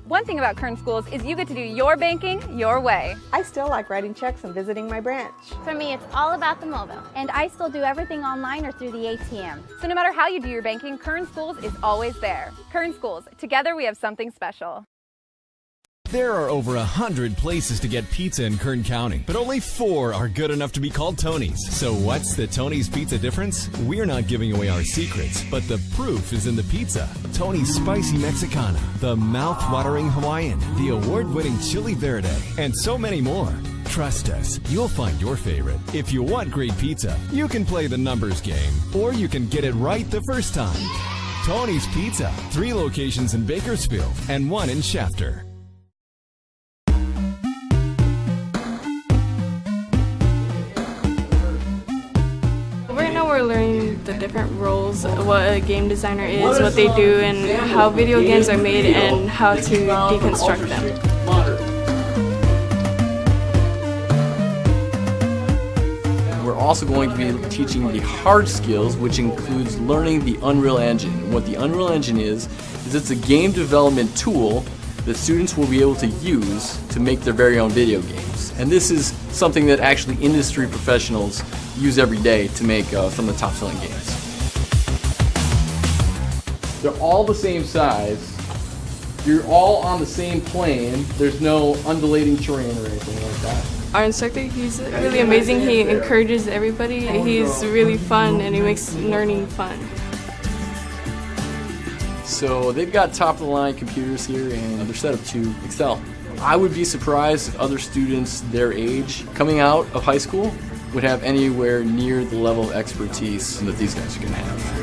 One thing about Kern Schools is you get to do your banking your way. I still like writing checks and visiting my branch. For me, it's all about the mobile. And I still do everything online or through the ATM. So no matter how you do your banking, Kern Schools is always there. Kern Schools, together we have something special. There are over 100 places to get pizza in Kern County, but only 4 are good enough to be called Tony's. So what's the Tony's Pizza difference? We're not giving away our secrets, but the proof is in the pizza. Tony's Spicy Mexicana, the mouth-watering Hawaiian, the award-winning Chili Verde, and so many more. Trust us, you'll find your favorite. If you want great pizza, you can play the numbers game, or you can get it right the first time. Tony's Pizza, 3 locations in Bakersfield and 1 in Shafter. Right now we're learning the different roles, what a game designer is, what they do, and how video games are made, and how to deconstruct them. We're also going to be teaching the hard skills, which includes learning the Unreal Engine. What the Unreal Engine is it's a game development tool that students will be able to use to make their very own video games. And this is something that actually industry professionals use every day to make some of the top-selling games. They're all the same size. You're all on the same plane. There's no undulating terrain or anything like that. Our instructor, he's really amazing. He encourages everybody. He's really fun, and he makes learning fun. So they've got top-of-the-line computers here, and they're set up to excel. I would be surprised if other students their age coming out of high school would have anywhere near the level of expertise that these guys are going to have.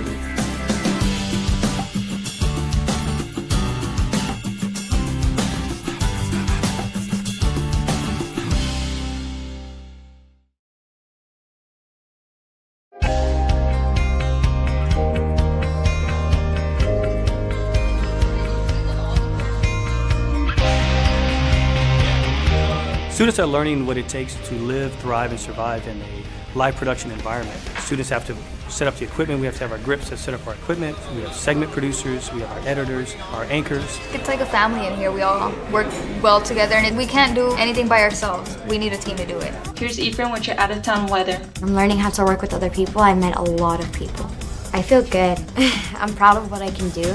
Students are learning what it takes to live, thrive, and survive in a live production environment. Students have to set up the equipment, we have to have our grips to set up our equipment, we have segment producers, we have our editors, our anchors. It's like a family in here. We all work well together, and we can't do anything by ourselves. We need a team to do it. Here's Ephraim with your out-of-town weather. I'm learning how to work with other people. I met a lot of people. I feel good. I'm proud of what I can do.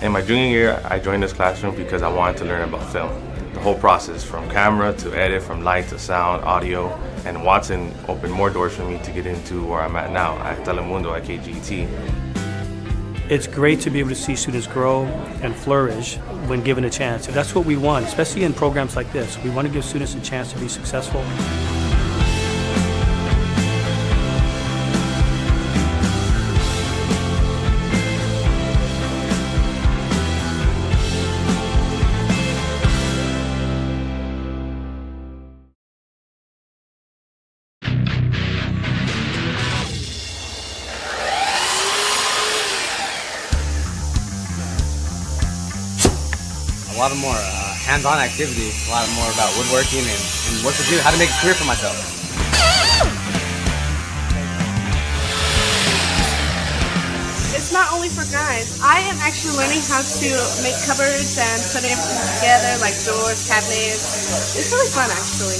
In my junior year, I joined this classroom because I wanted to learn about film. The whole process, from camera to edit, from light to sound, audio, and Watson opened more doors for me to get into where I'm at now, at Telemundo at KGT. It's great to be able to see students grow and flourish when given a chance. And that's what we want, especially in programs like this. We want to give students a chance to be successful. A lot of more hands-on activities, a lot more about woodworking and what to do, how to make a career for myself. It's not only for guys. I am actually learning how to make cupboards and put everything together, like doors, cabinets. It's really fun, actually.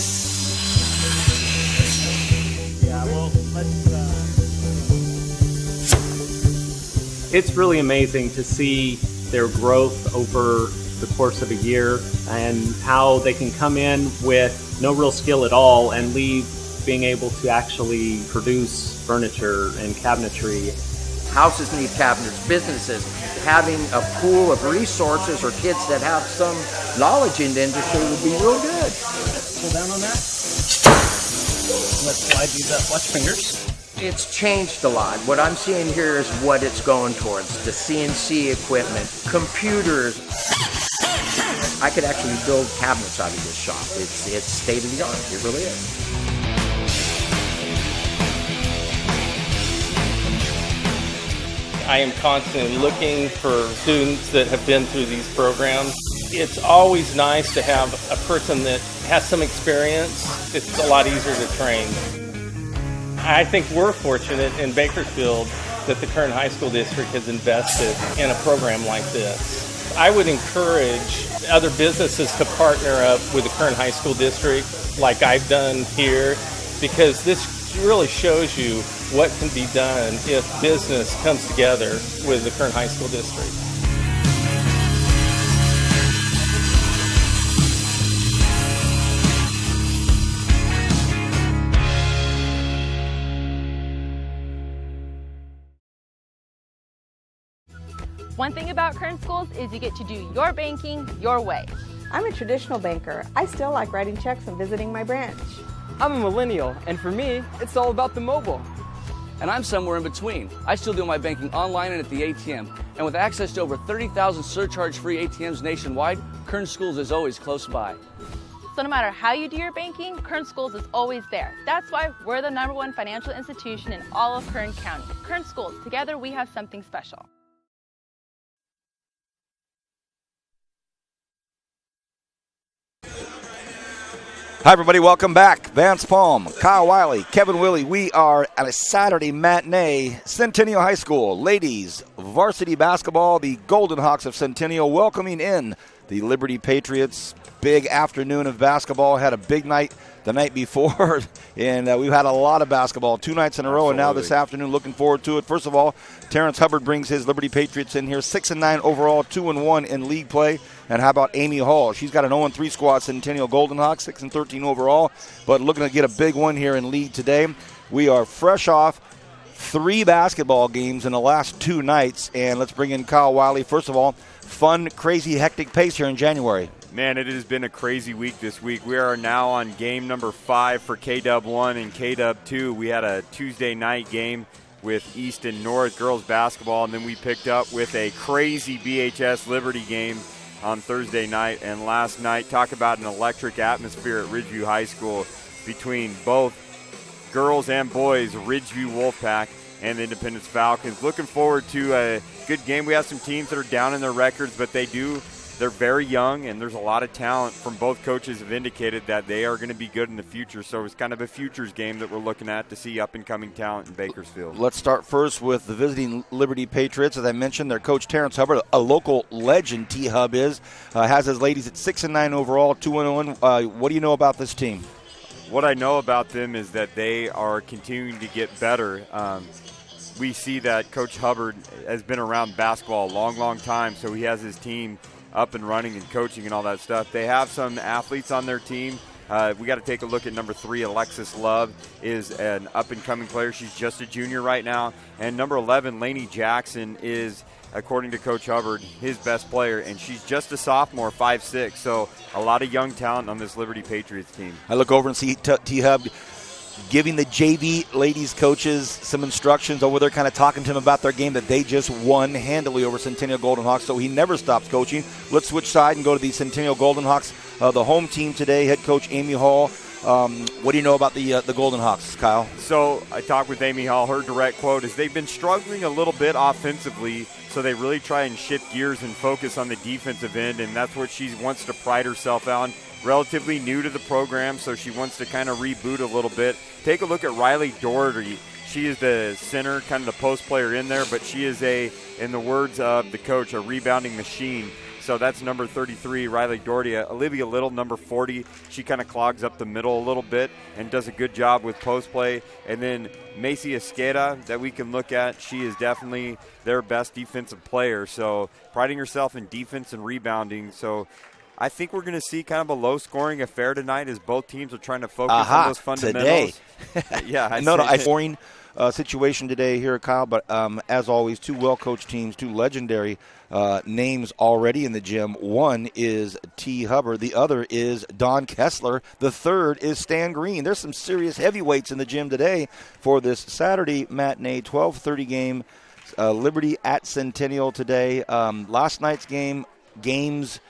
Yeah, well, It's really amazing to see their growth over the course of a year and how they can come in with no real skill at all and leave being able to actually produce furniture and cabinetry. Houses need cabinets, businesses. Having a pool of resources or kids that have some knowledge in the industry would be real good. Pull down on that. Let's slide these up. Watch fingers. It's changed a lot. What I'm seeing here is what it's going towards. The CNC equipment, computers. I could actually build cabinets out of this shop. It's state of the art. It really is. I am constantly looking for students that have been through these programs. It's always nice to have a person that has some experience. It's a lot easier to train. I think we're fortunate in Bakersfield that the Kern High School District has invested in a program like this. I would encourage other businesses to partner up with the Kern High School District like I've done here, because this really shows you what can be done if business comes together with the Kern High School District. One thing about Kern Schools is you get to do your banking your way. I'm a traditional banker. I still like writing checks and visiting my branch. I'm a millennial, and for me, it's all about the mobile. And I'm somewhere in between. I still do my banking online and at the ATM. And with access to over 30,000 surcharge-free ATMs nationwide, Kern Schools is always close by. So no matter how you do your banking, Kern Schools is always there. That's why we're the #1 financial institution in all of Kern County. Kern Schools, together we have something special. Hi, everybody. Welcome back. Vance Palm, Kyle Wiley, Kevin Willey. We are at a Saturday matinee, Centennial High School. Ladies, varsity basketball, the Golden Hawks of Centennial welcoming in the Liberty Patriots. Big afternoon of basketball. Had a big night the night before, and we've had a lot of basketball 2 nights in a row, and now this afternoon looking forward to it. First of all, Terrence Hubbard brings his Liberty Patriots in here, 6-9 overall, 2-1 in league play. And how about Amy Hall? She's got an 0-3 squad, Centennial Golden Hawks, 6-13 overall, but looking to get a big one here in league today. We are fresh off 3 basketball games in the last 2 nights, and let's bring in Kyle Wiley. First of all, fun, crazy, hectic pace here in January. Man, it has been a crazy week this week. We are now on game number 5 for K-Dub 1 and K-Dub 2. We had a Tuesday night game with East and North girls basketball, and then we picked up with a crazy BHS Liberty game on Thursday night. And last night, talk about an electric atmosphere at Ridgeview High School between both girls and boys, Ridgeview Wolfpack and the Independence Falcons. Looking forward to a good game. We have some teams that are down in their records, but they're very young, and there's a lot of talent. From both coaches have indicated that they are going to be good in the future. So it's kind of a futures game that we're looking at to see up-and-coming talent in Bakersfield. Let's start first with the visiting Liberty Patriots. As I mentioned, their coach Terrence Hubbard, a local legend, T-Hub has his ladies at 6-9 overall, 2-1. What do you know about this team? What I know about them is that they are continuing to get better. We see that Coach Hubbard has been around basketball a long, long time, so he has his team up and running and coaching and all that stuff. They have some athletes on their team. We got to take a look at number 3, Alexis Love is an up-and-coming player. She's just a junior right now. And number 11, Lainey Jackson, is, according to Coach Hubbard, his best player, and she's just a sophomore, 5'6". So a lot of young talent on this Liberty Patriots team. I look over and see T-Hub giving the JV ladies coaches some instructions over there, kind of talking to them about their game that they just won handily over Centennial Golden Hawks, so he never stops coaching. Let's switch side and go to the Centennial Golden Hawks, the home team today, head coach Amy Hall. What do you know about the Golden Hawks, Kyle? So I talked with Amy Hall. Her direct quote is they've been struggling a little bit offensively, so they really try and shift gears and focus on the defensive end, and that's what she wants to pride herself on. Relatively new to the program, so she wants to kind of reboot a little bit. Take a look at Riley Doherty. She is the center, kind of the post player in there, but she is in the words of the coach, a rebounding machine. So that's number 33, Riley Doherty. Olivia Little, number 40. She kind of clogs up the middle a little bit and does a good job with post play. And then Macy Esqueda that we can look at. She is definitely their best defensive player. So priding herself in defense and rebounding. So I think we're going to see kind of a low-scoring affair tonight as both teams are trying to focus on those fundamentals. Today. Yeah, I scoring situation today here, Kyle, but as always, 2 well-coached teams, 2 legendary names already in the gym. One is T. Hubbard. The other is Don Kessler. The third is Stan Green. There's some serious heavyweights in the gym today for this Saturday matinee 12:30 game. Liberty at Centennial today. Last night's games.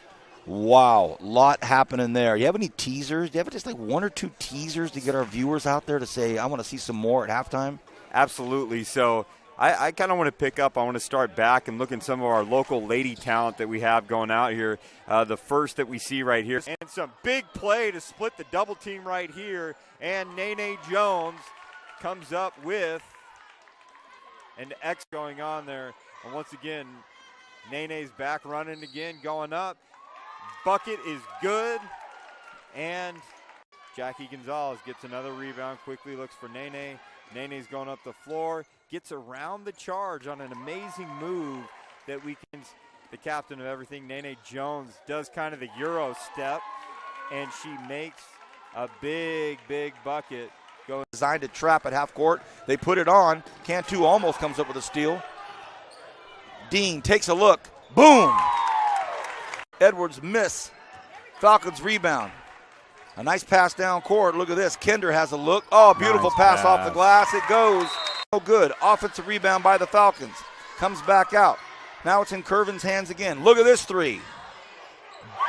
Wow, a lot happening there. You have any teasers? Do you have just like 1 or 2 teasers to get our viewers out there to say, I want to see some more at halftime? Absolutely. So I kind of want to pick up. I want to start back and look at some of our local lady talent that we have going out here. The first that we see right here. And some big play to split the double team right here. And Nene Jones comes up with an X going on there. And once again, Nene's back running again, going up. Bucket is good. And Jackie Gonzalez gets another rebound, quickly looks for Nene. Nene's going up the floor, gets around the charge on an amazing move that weakens the captain of everything. Nene Jones does kind of the Euro step, and she makes a big, big bucket. Designed to trap at half court. They put it on. Cantu almost comes up with a steal. Dean takes a look. Boom! Edwards miss. Falcons rebound. A nice pass down court. Look at this. Kinder has a look. Oh, beautiful Nice pass off pass. the glass. It goes. Oh, good. Offensive rebound by the Falcons. Comes back out. Now it's in Curvin's hands again. Look at this three.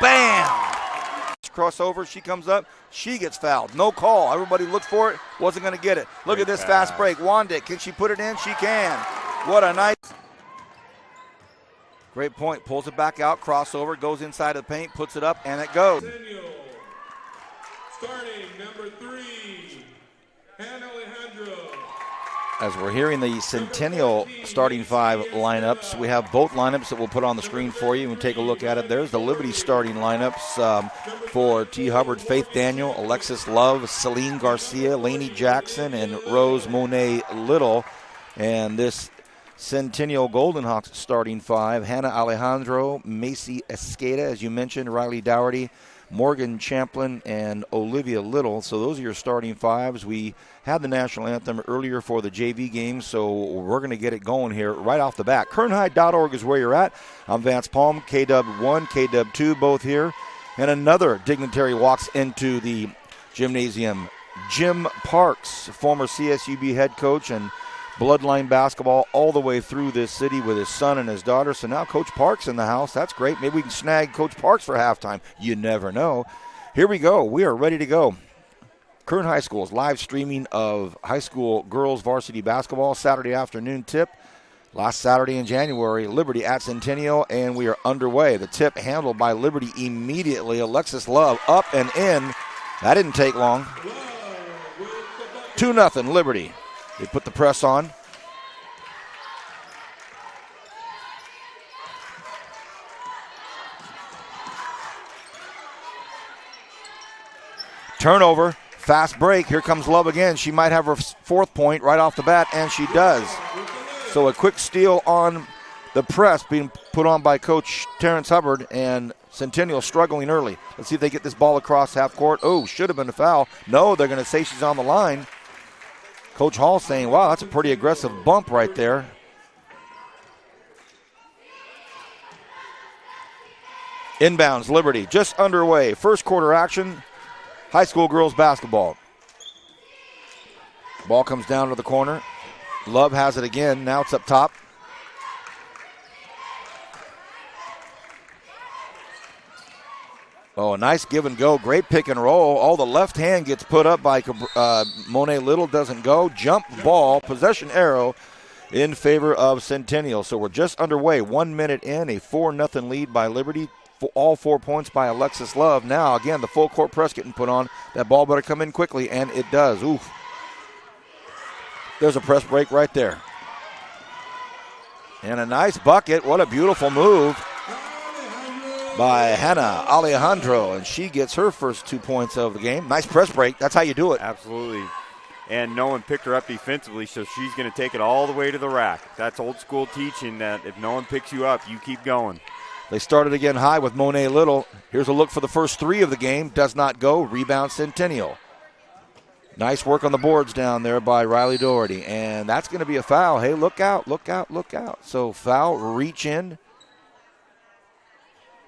Bam! Crossover. She comes up. She gets fouled. No call. Everybody looked for it. Wasn't going to get it. Look at this fast break. Wandick. Can she put it in? She can. What a nice. Great point. Pulls it back out. Crossover. Goes inside of the paint. Puts it up. And it goes. Centennial. Starting number 3, Hannah Alejandro. As we're hearing the Centennial starting 5 lineups, we have both lineups that we'll put on the screen for you and take a look at it. There's the Liberty starting lineups for T. Hubbard, Faith Daniel, Alexis Love, Celine Garcia, Lainey Jackson, and Rose Monet Little. And this Centennial Golden Hawks starting 5, Hannah Alejandro, Macy Escada, as you mentioned, Riley Dougherty, Morgan Champlin, and Olivia Little. So those are your starting 5s. We had the national anthem earlier for the JV game, so we're going to get it going here right off the bat. KernHigh.org is where you're at. I'm Vance Palm, KW1, KW2, both here. And another dignitary walks into the gymnasium. Jim Parks, former CSUB head coach and bloodline basketball all the way through this city with his son and his daughter. So now Coach Parks in the house. That's great. Maybe we can snag Coach Parks for halftime. You never know. Here we go. We are ready to go. Kern High School's live streaming of high school girls varsity basketball Saturday afternoon tip. Last Saturday in January, Liberty at Centennial, and we are underway. The tip handled by Liberty immediately. Alexis Love up and in. That didn't take long. 2-0 Liberty. They put the press on. Turnover, fast break. Here comes Love again. She might have her 4th point right off the bat, and she does. So a quick steal on the press being put on by Coach Terrence Hubbard, and Centennial struggling early. Let's see if they get this ball across half court. Oh, should have been a foul. No, they're going to say she's on the line. Coach Hall saying, wow, that's a pretty aggressive bump right there. Inbounds, Liberty, just underway. First quarter action, high school girls basketball. Ball comes down to the corner. Love has it again. Now it's up top. Oh, a nice give and go. Great pick and roll. Oh, the left hand gets put up by Monet Little. Doesn't go. Jump ball. Possession arrow in favor of Centennial. So we're just underway. 1 minute in. A 4-0 lead by Liberty. All 4 points by Alexis Love. Now, again, the full court press getting put on. That ball better come in quickly, and it does. Oof. There's a press break right there. And a nice bucket. What a beautiful move by Hannah Alejandro, and she gets her first 2 points of the game. Nice press break. That's how you do it. Absolutely. And no one picked her up defensively, so she's going to take it all the way to the rack. That's old school teaching, that if no one picks you up, you keep going. They started again high with Monet Little. Here's a look for the first 3 of the game. Does not go. Rebound Centennial. Nice work on the boards down there by Riley Dougherty, and that's going to be a foul. Hey, look out, look out, look out. So foul, reach in.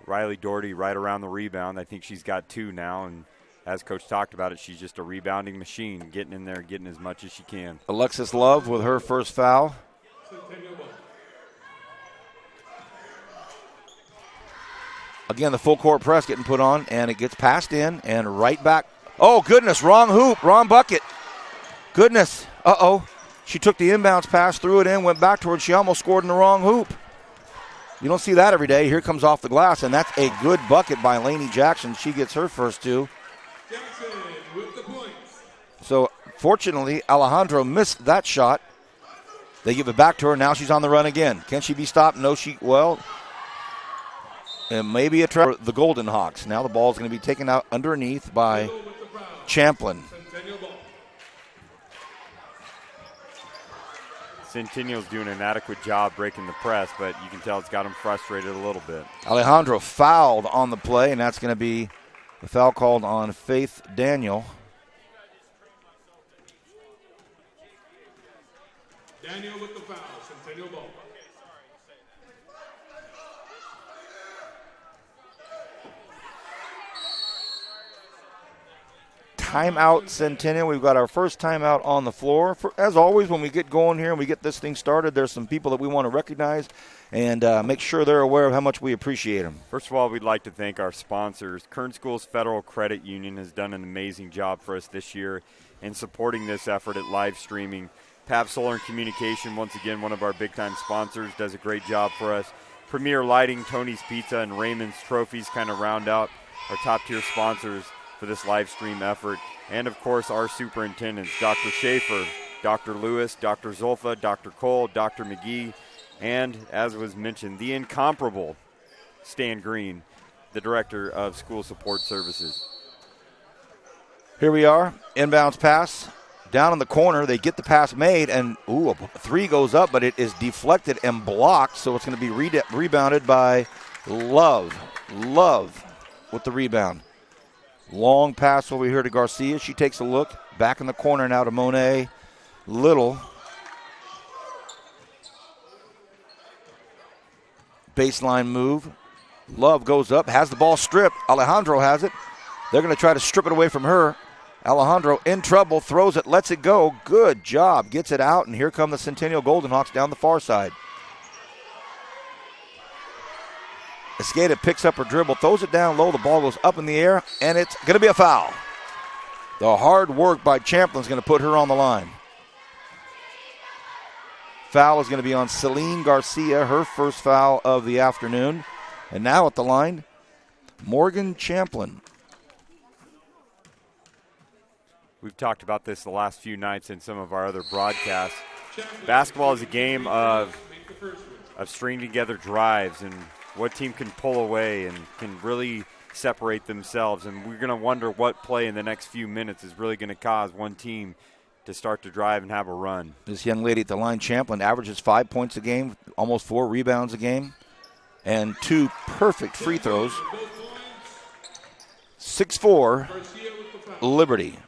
Riley Dougherty right around the rebound. I think she's got 2 now, and as Coach talked about it, she's just a rebounding machine, getting in there, getting as much as she can. Alexis Love with her first foul. Again, the full court press getting put on, and it gets passed in and right back. Oh, goodness, wrong hoop, wrong bucket. Goodness, uh-oh. She took the inbounds pass, threw it in, went back towards. She almost scored in the wrong hoop. You don't see that every day. Here comes off the glass, and that's a good bucket by Lainey Jackson. She gets her first 2. Jackson with the points. So, fortunately, Alejandro missed that shot. They give it back to her. Now she's on the run again. Can she be stopped? No, well, And maybe a trap for the Golden Hawks. Now the ball is going to be taken out underneath by Champlin. Centennial's doing an adequate job breaking the press, but you can tell it's got him frustrated a little bit. Alejandro fouled on the play, and that's going to be the foul called on Faith Daniel. Daniel with the foul, Centennial ball. Timeout, Centennial. We've got our first timeout on the floor. As always, when we get going here and we get this thing started, there's some people that we want to recognize and make sure they're aware of how much we appreciate them. First of all, we'd like to thank our sponsors. Kern Schools Federal Credit Union has done an amazing job for us this year in supporting this effort at live streaming. Pab Solar and Communication, once again, one of our big-time sponsors, does a great job for us. Premier Lighting, Tony's Pizza, and Raymond's Trophies kind of round out our top-tier sponsors for this live stream effort. And, of course, our superintendents, Dr. Schaefer, Dr. Lewis, Dr. Zolfa, Dr. Cole, Dr. McGee, and, as was mentioned, the incomparable Stan Green, the Director of School Support Services. Here we are, inbounds pass. Down in the corner, they get the pass made, and a three goes up, but it is deflected and blocked, so it's going to be rebounded by Love. Love with the rebound. Long pass over here to Garcia. She takes a look. Back in the corner now to Monet. Little. Baseline move. Love goes up, has the ball stripped. Alejandro has it. They're going to try to strip it away from her. Alejandro in trouble, throws it, lets it go. Good job. Gets it out, and here come the Centennial Golden Hawks down the far side. Escada picks up her dribble, throws it down low. The ball goes up in the air, and it's going to be a foul. The hard work by Champlin's going to put her on the line. Foul is going to be on Celine Garcia, her first foul of the afternoon. And now at the line, Morgan Champlin. We've talked about this the last few nights in some of our other broadcasts. Basketball is a game of stringing together drives and what team can pull away and can really separate themselves. And we're going to wonder what play in the next few minutes is really going to cause one team to start to drive and have a run. This young lady at the line, Champlin, averages 5 points a game, almost 4 rebounds a game, and 2 perfect free throws. 6'4", Liberty.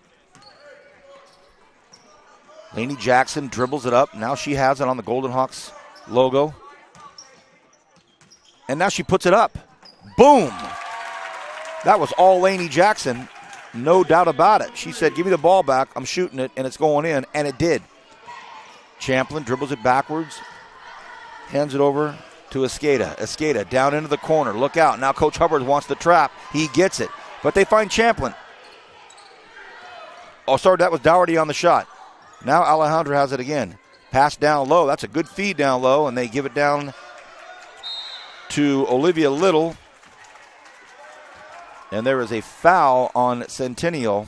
Lainey Jackson dribbles it up. Now she has it on the Golden Hawks logo. And now she puts it up. Boom! That was all Lainey Jackson, no doubt about it. She said, give me the ball back, I'm shooting it, and it's going in, and it did. Champlin dribbles it backwards, hands it over to Escada. Escada down into the corner, look out. Now Coach Hubbard wants the trap. He gets it, but they find Champlin. Oh, sorry, that was Dougherty on the shot. Now Alejandro has it again. Pass down low. That's a good feed down low, and they give it down to Olivia Little. And there is a foul on Centennial.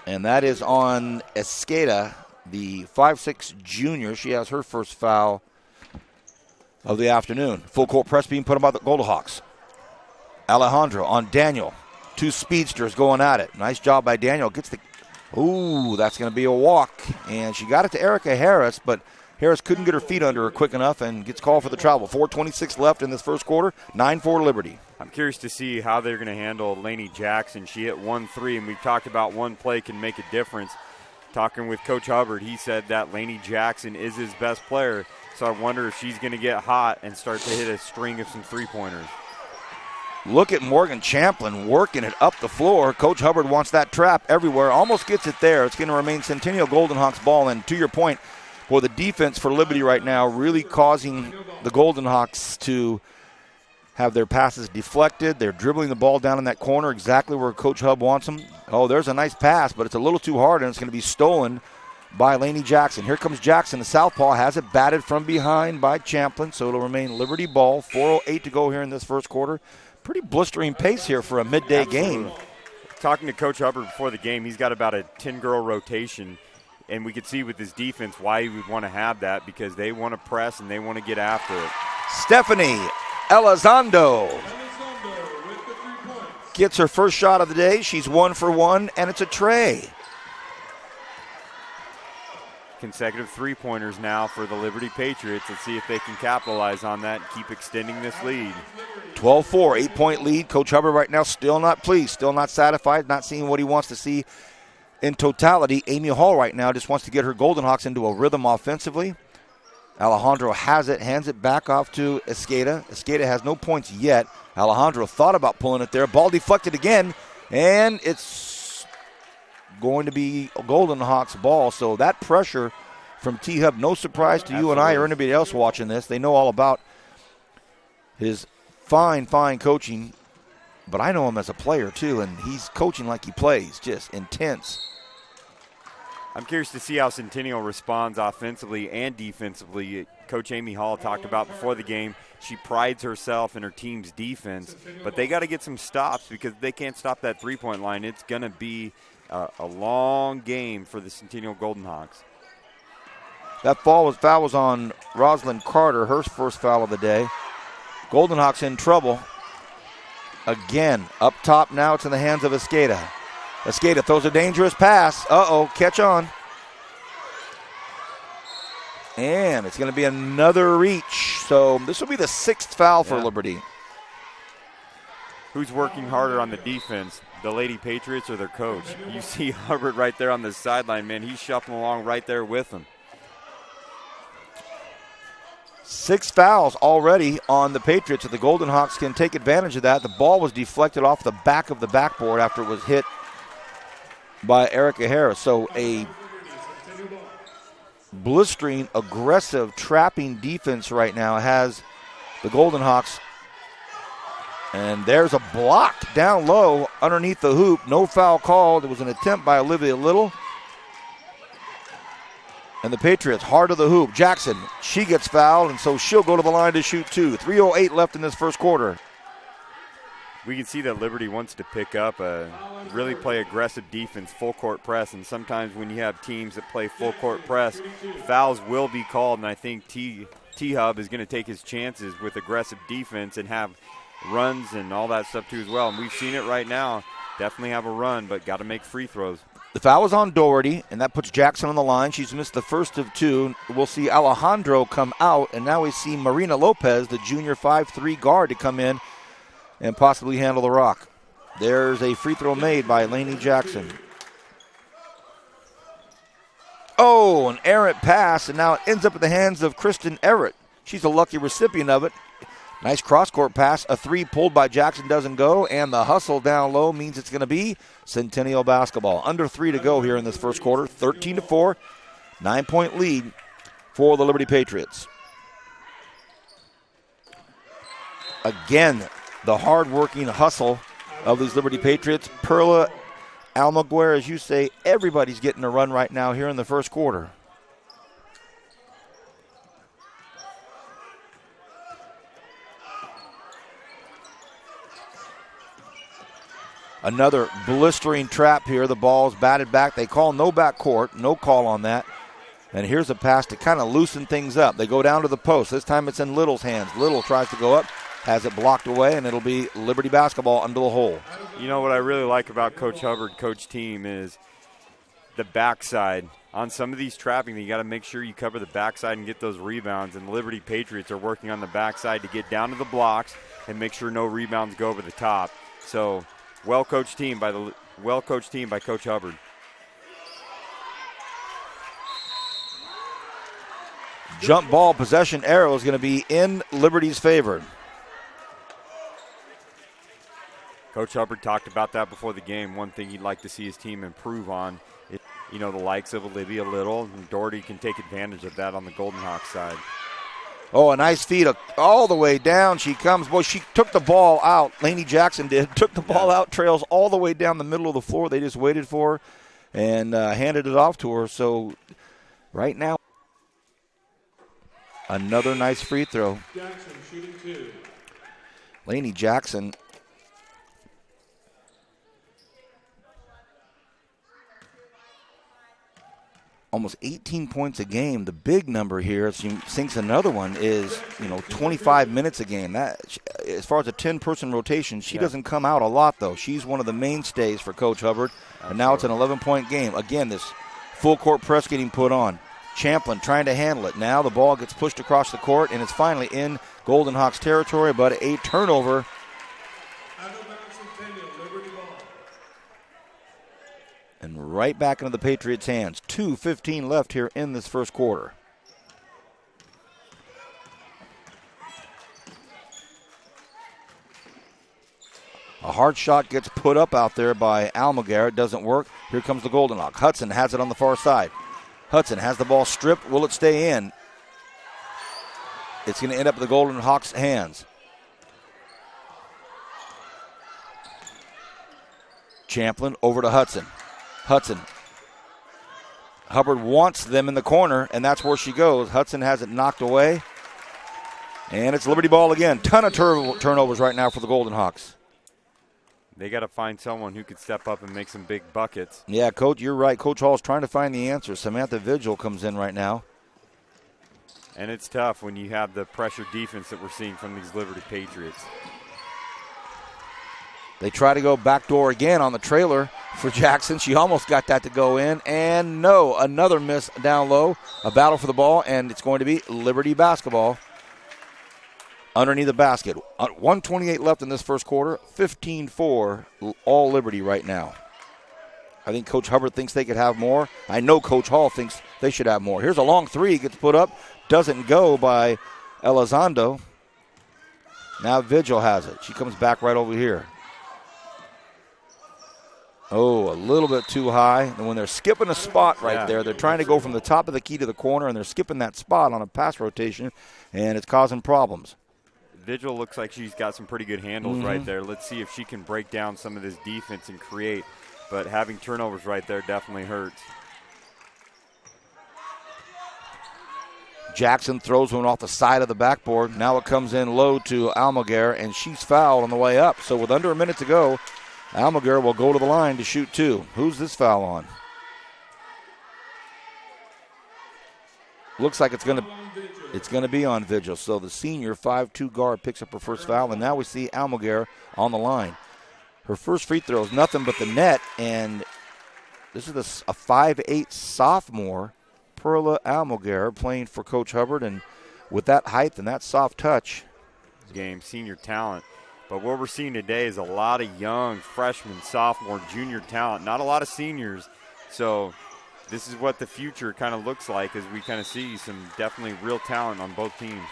And that is on Escada, the 5'6" junior. She has her first foul of the afternoon. Full court press being put on by the Golden Hawks. Alejandro on Daniel. 2 speedsters going at it. Nice job by Daniel. Gets the... Ooh, that's going to be a walk. And she got it to Erica Harris, but Harris couldn't get her feet under her quick enough and gets called for the travel. 4:26 left in this first quarter. 9-4 Liberty. I'm curious to see how they're going to handle Lainey Jackson. She hit 1-3, and we've talked about one play can make a difference. Talking with Coach Hubbard, he said that Lainey Jackson is his best player. So I wonder if she's going to get hot and start to hit a string of some three-pointers. Look at Morgan Champlin working it up the floor. Coach Hubbard wants that trap everywhere. Almost gets it there. It's going to remain Centennial Golden Hawks ball. And to your point, well, the defense for Liberty right now really causing the Golden Hawks to have their passes deflected. They're dribbling the ball down in that corner exactly where Coach Hub wants them. Oh, there's a nice pass, but it's a little too hard, and it's going to be stolen by Lainey Jackson. Here comes Jackson. The southpaw has it batted from behind by Champlin, so it'll remain Liberty ball. 4:08 to go here in this first quarter. Pretty blistering pace here for a midday game. Talking to Coach Hubbard before the game, he's got about a 10-girl rotation, and we could see with his defense why he would want to have that, because they want to press and they want to get after it. Stephanie Elizondo gets her first shot of the day. She's 1 for 1, and it's a tray. Consecutive three-pointers now for the Liberty Patriots. Let's see if they can capitalize on that and keep extending this lead. 12-4, 8-point lead. Coach Hubbard right now still not pleased, still not satisfied, not seeing what he wants to see in totality. Amy Hall right now just wants to get her Golden Hawks into a rhythm offensively. Alejandro has it, hands it back off to Esqueda. Esqueda has no points yet. Alejandro thought about pulling it there. Ball deflected again, and it's going to be a Golden Hawks ball. So that pressure from T-Hub, no surprise to you and I or anybody else watching this. They know all about his fine coaching, but I know him as a player too, and he's coaching like he plays, just intense. I'm curious to see how Centennial responds offensively and defensively. Coach Amy Hall talked about before the game, she prides herself in her team's defense, but they got to get some stops because they can't stop that three-point line. It's going to be a long game for the Centennial Golden Hawks. That foul was on Rosalind Carter, her first foul of the day. Golden Hawks in trouble. Again, up top now, it's in the hands of Esqueda. Esqueda throws a dangerous pass. Catch on. And it's going to be another reach. So this will be the 6th foul for Liberty. Who's working harder on the defense, the Lady Patriots or their coach? You see Hubbard right there on the sideline, man. He's shuffling along right there with them. 6 fouls already on the Patriots. If the Golden Hawks can take advantage of that, the ball was deflected off the back of the backboard after it was hit by Erica Harris. So a blistering, aggressive, trapping defense right now has the Golden Hawks. And there's a block down low underneath the hoop. No foul called. It was an attempt by Olivia Little. And the Patriots, hard to the hoop. Jackson, she gets fouled, and so she'll go to the line to shoot 2. 3:08 left in this first quarter. We can see that Liberty wants to pick up, really play aggressive defense, full court press, and sometimes when you have teams that play full court press, fouls will be called, and I think T-Hub is going to take his chances with aggressive defense and have runs and all that stuff too as well. And we've seen it right now. Definitely have a run, but got to make free throws. The foul is on Doherty, and that puts Jackson on the line. She's missed the first of 2. We'll see Alejandro come out, and now we see Marina Lopez, the junior 5'3" guard, to come in and possibly handle the rock. There's a free throw made by Lainey Jackson. An errant pass, and now it ends up in the hands of Kristen Everett. She's a lucky recipient of it. Nice cross-court pass. A 3 pulled by Jackson doesn't go, and the hustle down low means it's going to be Centennial basketball. Under 3 to go here in this first quarter. 13-4, 9-point lead for the Liberty Patriots. Again, the hard-working hustle of these Liberty Patriots. Perla Almaguer, as you say, everybody's getting a run right now here in the first quarter. Another blistering trap here. The ball's batted back. They call no backcourt. No call on that. And here's a pass to kind of loosen things up. They go down to the post. This time it's in Little's hands. Little tries to go up, has it blocked away, and it'll be Liberty basketball under the hole. You know what I really like about Coach Hubbard, Coach Team, is the backside. On some of these trapping, you got to make sure you cover the backside and get those rebounds. And the Liberty Patriots are working on the backside to get down to the blocks and make sure no rebounds go over the top. So, well-coached team by Coach Hubbard. Jump ball possession arrow is going to be in Liberty's favor. Coach Hubbard talked about that before the game. One thing he'd like to see his team improve on, the likes of Olivia Little, and Doherty can take advantage of that on the Golden Hawks side. A nice feed all the way down. She comes. Boy, she took the ball out. Lainey Jackson did. Took the ball out, trails all the way down the middle of the floor. They just waited for her and handed it off to her. So right now, another nice free throw. Jackson shooting 2. Lainey Jackson. almost 18 points a game. The big number here, if she sinks another one, is 25 minutes a game. That, as far as a 10-person rotation, she doesn't come out a lot though. She's one of the mainstays for Coach Hubbard, and now it's an 11-point game. Again, this full court press getting put on. Champlin trying to handle it. Now the ball gets pushed across the court, and it's finally in Golden Hawks territory, but a turnover. And right back into the Patriots' hands. 2:15 left here in this first quarter. A hard shot gets put up out there by Almaguer. It doesn't work. Here comes the Golden Hawk. Hudson has it on the far side. Hudson has the ball stripped. Will it stay in? It's going to end up in the Golden Hawks' hands. Champlin over to Hudson. Hudson. Hubbard wants them in the corner, and that's where she goes. Hudson has it knocked away. And it's Liberty ball again. Ton of turnovers right now for the Golden Hawks. They got to find someone who could step up and make some big buckets. Yeah, Coach, you're right. Coach Hall's trying to find the answer. Samantha Vigil comes in right now. And it's tough when you have the pressure defense that we're seeing from these Liberty Patriots. They try to go backdoor again on the trailer for Jackson. She almost got that to go in. And no, another miss down low. A battle for the ball, and it's going to be Liberty basketball underneath the basket. 1:28 left in this first quarter. 15-4, all Liberty right now. I think Coach Hubbard thinks they could have more. I know Coach Hall thinks they should have more. Here's a long three. Gets put up. Doesn't go by Elizondo. Now Vigil has it. She comes back right over here. Oh, a little bit too high. And when they're skipping a spot right there, they're trying to go from the top of the key to the corner, and they're skipping that spot on a pass rotation, and it's causing problems. Vigil looks like she's got some pretty good handles right there. Let's see if she can break down some of this defense and create. But having turnovers right there definitely hurts. Jackson throws one off the side of the backboard. Now it comes in low to Almaguer, and she's fouled on the way up. So with under a minute to go, Almaguer will go to the line to shoot two. Who's this foul on? Looks like it's going to be on Vigil. So the senior 5'2" guard picks up her first foul, and now we see Almaguer on the line. Her first free throw is nothing but the net, and this is a 5'8" sophomore, Perla Almaguer, playing for Coach Hubbard, and with that height and that soft touch. Game, senior talent. But what we're seeing today is a lot of young freshman, sophomore, junior talent, not a lot of seniors. So this is what the future kind of looks like as we kind of see some definitely real talent on both teams.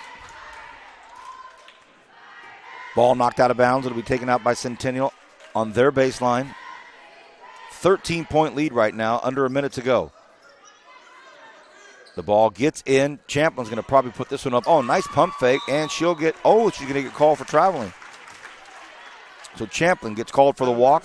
Ball knocked out of bounds. It'll be taken out by Centennial on their baseline. 13-point lead right now, under a minute to go. The ball gets in. Champlin's going to probably put this one up. Oh, nice pump fake, and she's going to get called for traveling. So Champlin gets called for the walk.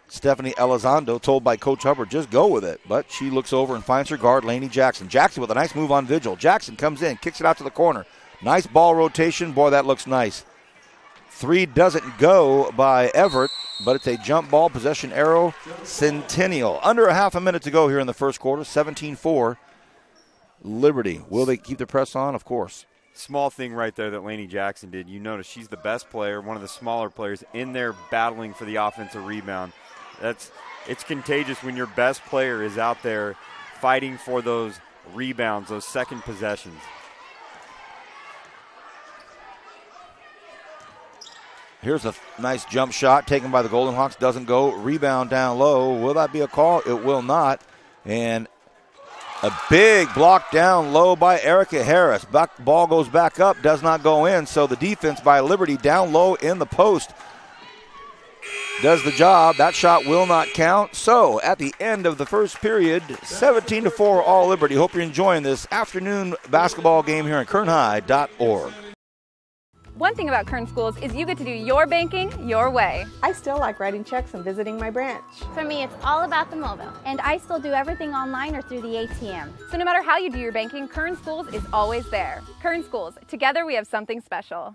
Stephanie Elizondo told by Coach Hubbard, just go with it. But she looks over and finds her guard, Lainey Jackson. Jackson with a nice move on Vigil. Jackson comes in, kicks it out to the corner. Nice ball rotation. Boy, that looks nice. Three doesn't go by Everett, but it's a jump ball, possession arrow, Centennial. Under a half a minute to go here in the first quarter, 17-4. Liberty. Will they keep the press on? Of course. Small thing right there that Lainey Jackson did. You notice she's the best player, one of the smaller players in there battling for the offensive rebound. It's contagious when your best player is out there fighting for those rebounds, those second possessions. Here's a nice jump shot taken by the Golden Hawks. Doesn't go. Rebound down low. Will that be a call? It will not. And a big block down low by Erica Harris. Ball goes back up, does not go in. So the defense by Liberty down low in the post does the job. That shot will not count. So at the end of the first period, 17-4 all Liberty. Hope you're enjoying this afternoon basketball game here on KernHigh.org. One thing about Kern Schools is you get to do your banking your way. I still like writing checks and visiting my branch. For me, it's all about the mobile. And I still do everything online or through the ATM. So no matter how you do your banking, Kern Schools is always there. Kern Schools, together we have something special.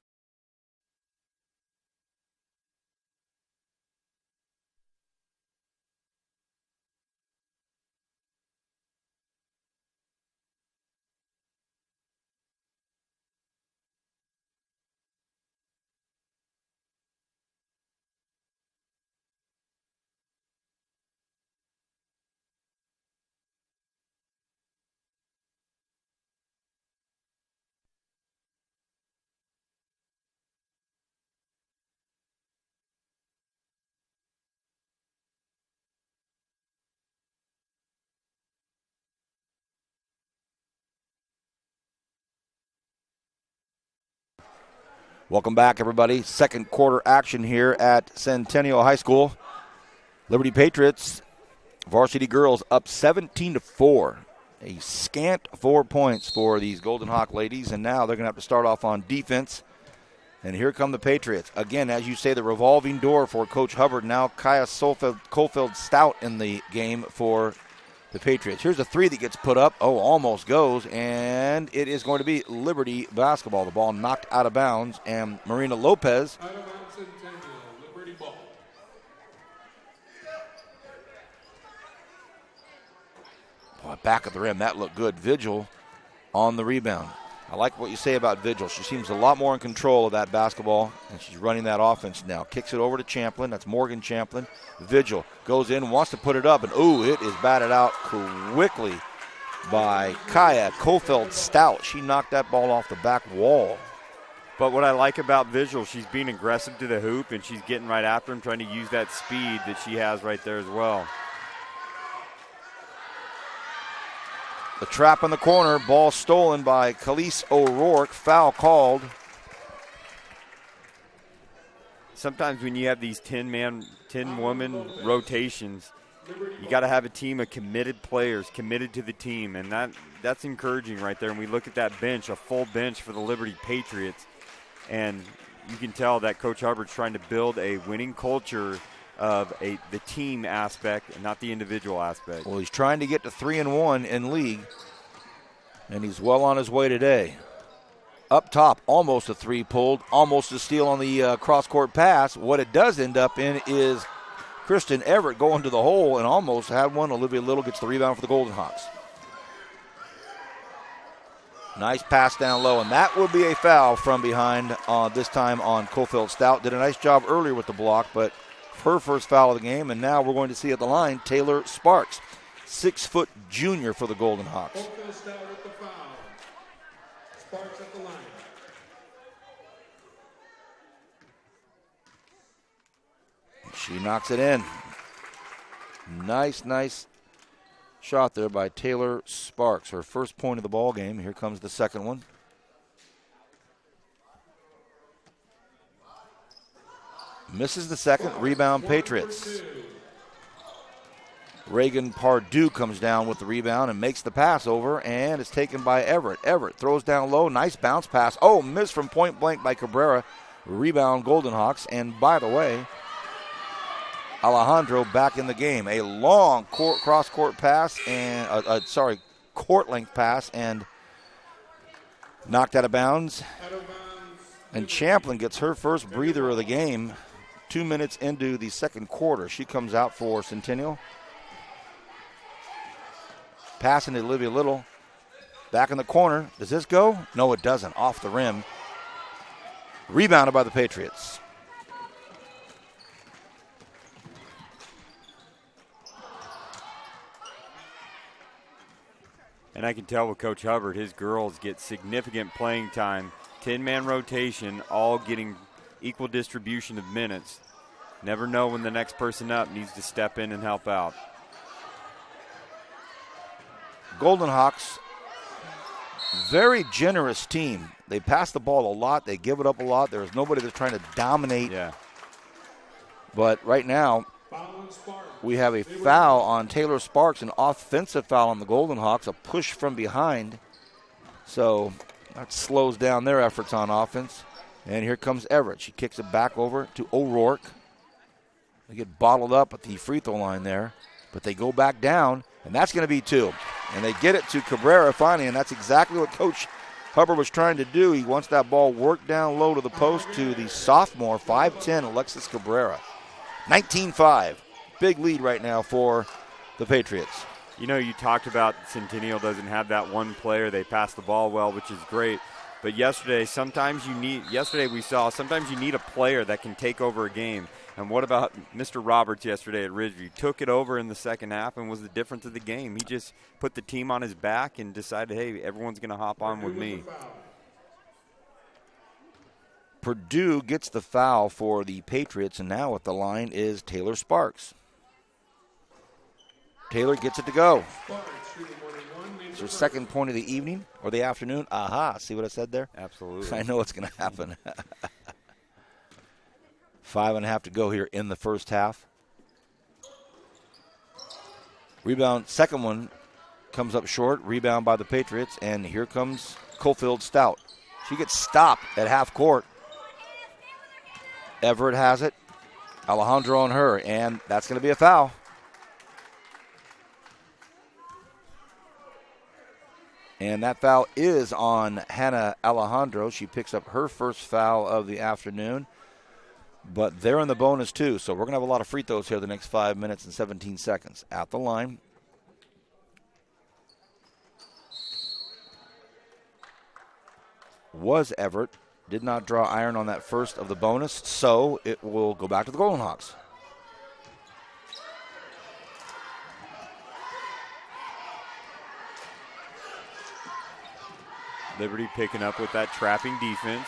Welcome back, everybody. Second quarter action here at Centennial High School. Liberty Patriots, varsity girls up 17-4. A scant 4 points for these Golden Hawk ladies, and now they're going to have to start off on defense. And here come the Patriots. Again, as you say, the revolving door for Coach Hubbard. Now Kaya Cofield Stout in the game for the Patriots. Here's a three that gets put up. Oh, almost goes, and it is going to be Liberty basketball. The ball knocked out of bounds, and Marina Lopez Out of bounds, Centennial, Liberty ball. boy, back of the rim. That looked good. Vigil on the rebound. I like what you say about Vigil. She seems a lot more in control of that basketball, and she's running that offense now. Kicks it over to Champlin. That's Morgan Champlin. Vigil goes in, wants to put it up, and ooh, it is batted out quickly by Kaya Cofield Stout. She knocked that ball off the back wall. But what I like about Vigil, she's being aggressive to the hoop, and she's getting right after him, trying to use that speed that she has right there as well. The trap in the corner, ball stolen by Khalees O'Rourke, foul called. Sometimes when you have these 10-woman rotations, you got to have a team of committed players, committed to the team, and that's encouraging right there. And we look at that bench, a full bench for the Liberty Patriots, and you can tell that Coach Hubbard's trying to build a winning culture of the team aspect and not the individual aspect. Well, he's trying to get to 3-1 in league, and he's well on his way today. Up top, almost a three pulled, almost a steal on the cross-court pass. What it does end up in is Kristen Everett going to the hole and almost had one. Olivia Little gets the rebound for the Golden Hawks. Nice pass down low, and that would be a foul from behind, this time on Cofield Stout. Did a nice job earlier with the block, but her first foul of the game, and now we're going to see at the line Taylor Sparks, 6-foot junior for the Golden Hawks. Cofield Stout with the foul. Sparks at the line. She knocks it in. Nice shot there by Taylor Sparks. Her first point of the ball game. Here comes the second one. Misses the second. Rebound Patriots. Reagan Pardue comes down with the rebound and makes the pass over, and it's taken by Everett. Everett throws down low. Nice bounce pass. Oh, missed from point blank by Cabrera. Rebound Golden Hawks. And by the way, Alejandro back in the game. A long cross-court pass and, court length pass, and knocked out of bounds. And Champlin gets her first breather of the game 2 minutes into the second quarter. She comes out for Centennial. Passing to Olivia Little. Back in the corner. Does this go? No, it doesn't. Off the rim. Rebounded by the Patriots. And I can tell with Coach Hubbard, his girls get significant playing time. 10-man rotation, all getting equal distribution of minutes. Never know when the next person up needs to step in and help out. Golden Hawks, very generous team. They pass the ball a lot. They give it up a lot. There's nobody that's trying to dominate. Yeah. But right now, we have a foul on Taylor Sparks, an offensive foul on the Golden Hawks, a push from behind. So that slows down their efforts on offense. And here comes Everett. She kicks it back over to O'Rourke. They get bottled up at the free throw line there. But they go back down, and that's going to be two. And they get it to Cabrera finally, and that's exactly what Coach Hubbard was trying to do. He wants that ball worked down low to the post to the sophomore, 5'10", Alexis Cabrera. 19-5. Big lead right now for the Patriots. You know, you talked about Centennial doesn't have that one player. They pass the ball well, which is great. But yesterday we saw sometimes you need a player that can take over a game. And what about Mr. Roberts yesterday at Ridgeview? Took it over in the second half and was the difference of the game. He just put the team on his back and decided, hey, everyone's going to hop on with me. Purdue gets the foul for the Patriots, and now at the line is Taylor Sparks. Taylor gets it to go. It's her second point of the evening or the afternoon. Aha, see what I said there? Absolutely. I know what's going to happen. 5.5 to go here in the first half. Rebound, second one comes up short. Rebound by the Patriots, and here comes Cofield Stout. She gets stopped at half court. Everett has it. Alejandro on her, and that's going to be a foul. And that foul is on Hannah Alejandro. She picks up her first foul of the afternoon. But they're in the bonus too, so we're going to have a lot of free throws here the next 5 minutes and 17 seconds. At the line. Was Everett. Did not draw iron on that first of the bonus, so it will go back to the Golden Hawks. Liberty picking up with that trapping defense.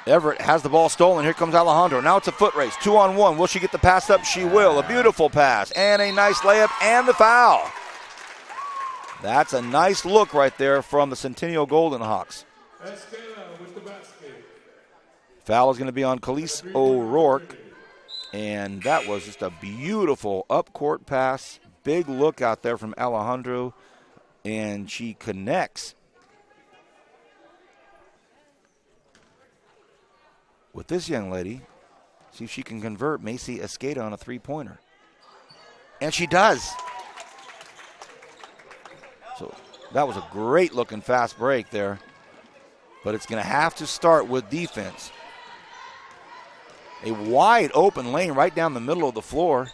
Everett has the ball stolen. Here comes Alejandro. Now it's a foot race. 2-on-1. Will she get the pass up? She will. A beautiful pass and a nice layup and the foul. That's a nice look right there from the Centennial Golden Hawks. With the basket. Foul is going to be on Khalees O'Rourke. And that was just a beautiful up-court pass. Big look out there from Alejandro. And she connects with this young lady. See if she can convert Macy Escada on a three-pointer. And she does. So that was a great-looking fast break there. But it's going to have to start with defense. A wide-open lane right down the middle of the floor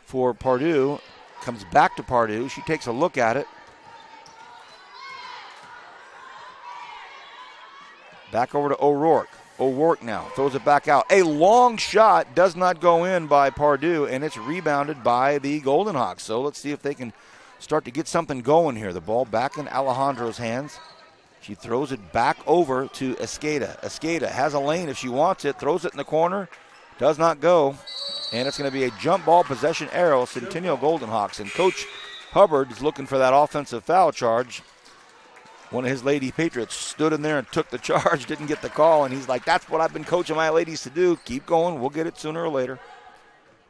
for Pardue. Comes back to Pardue. She takes a look at it. Back over to O'Rourke. O'Rourke now throws it back out. A long shot does not go in by Pardue, and it's rebounded by the Golden Hawks. So let's see if they can start to get something going here. The ball back in Alejandro's hands. She throws it back over to Escada. Escada has a lane if she wants it. Throws it in the corner. Does not go. And it's going to be a jump ball possession arrow, Centennial Golden Hawks. And Coach Hubbard is looking for that offensive foul charge. One of his Lady Patriots stood in there and took the charge, didn't get the call, and he's like, that's what I've been coaching my ladies to do. Keep going. We'll get it sooner or later.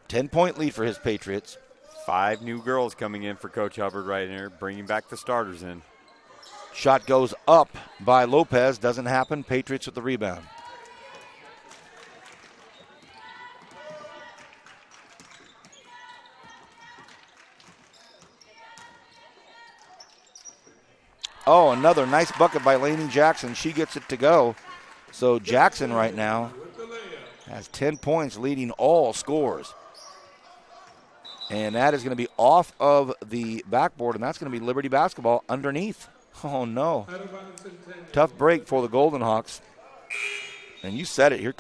10-point lead for his Patriots. 5 new girls coming in for Coach Hubbard right here, bringing back the starters in. Shot goes up by Lopez. Doesn't happen. Patriots with the rebound. Oh, another nice bucket by Lainey Jackson. She gets it to go. So Jackson right now has 10 points, leading all scores. And that is going to be off of the backboard, and that's going to be Liberty basketball underneath. Oh, no. Tough break for the Golden Hawks. And you said it. Here,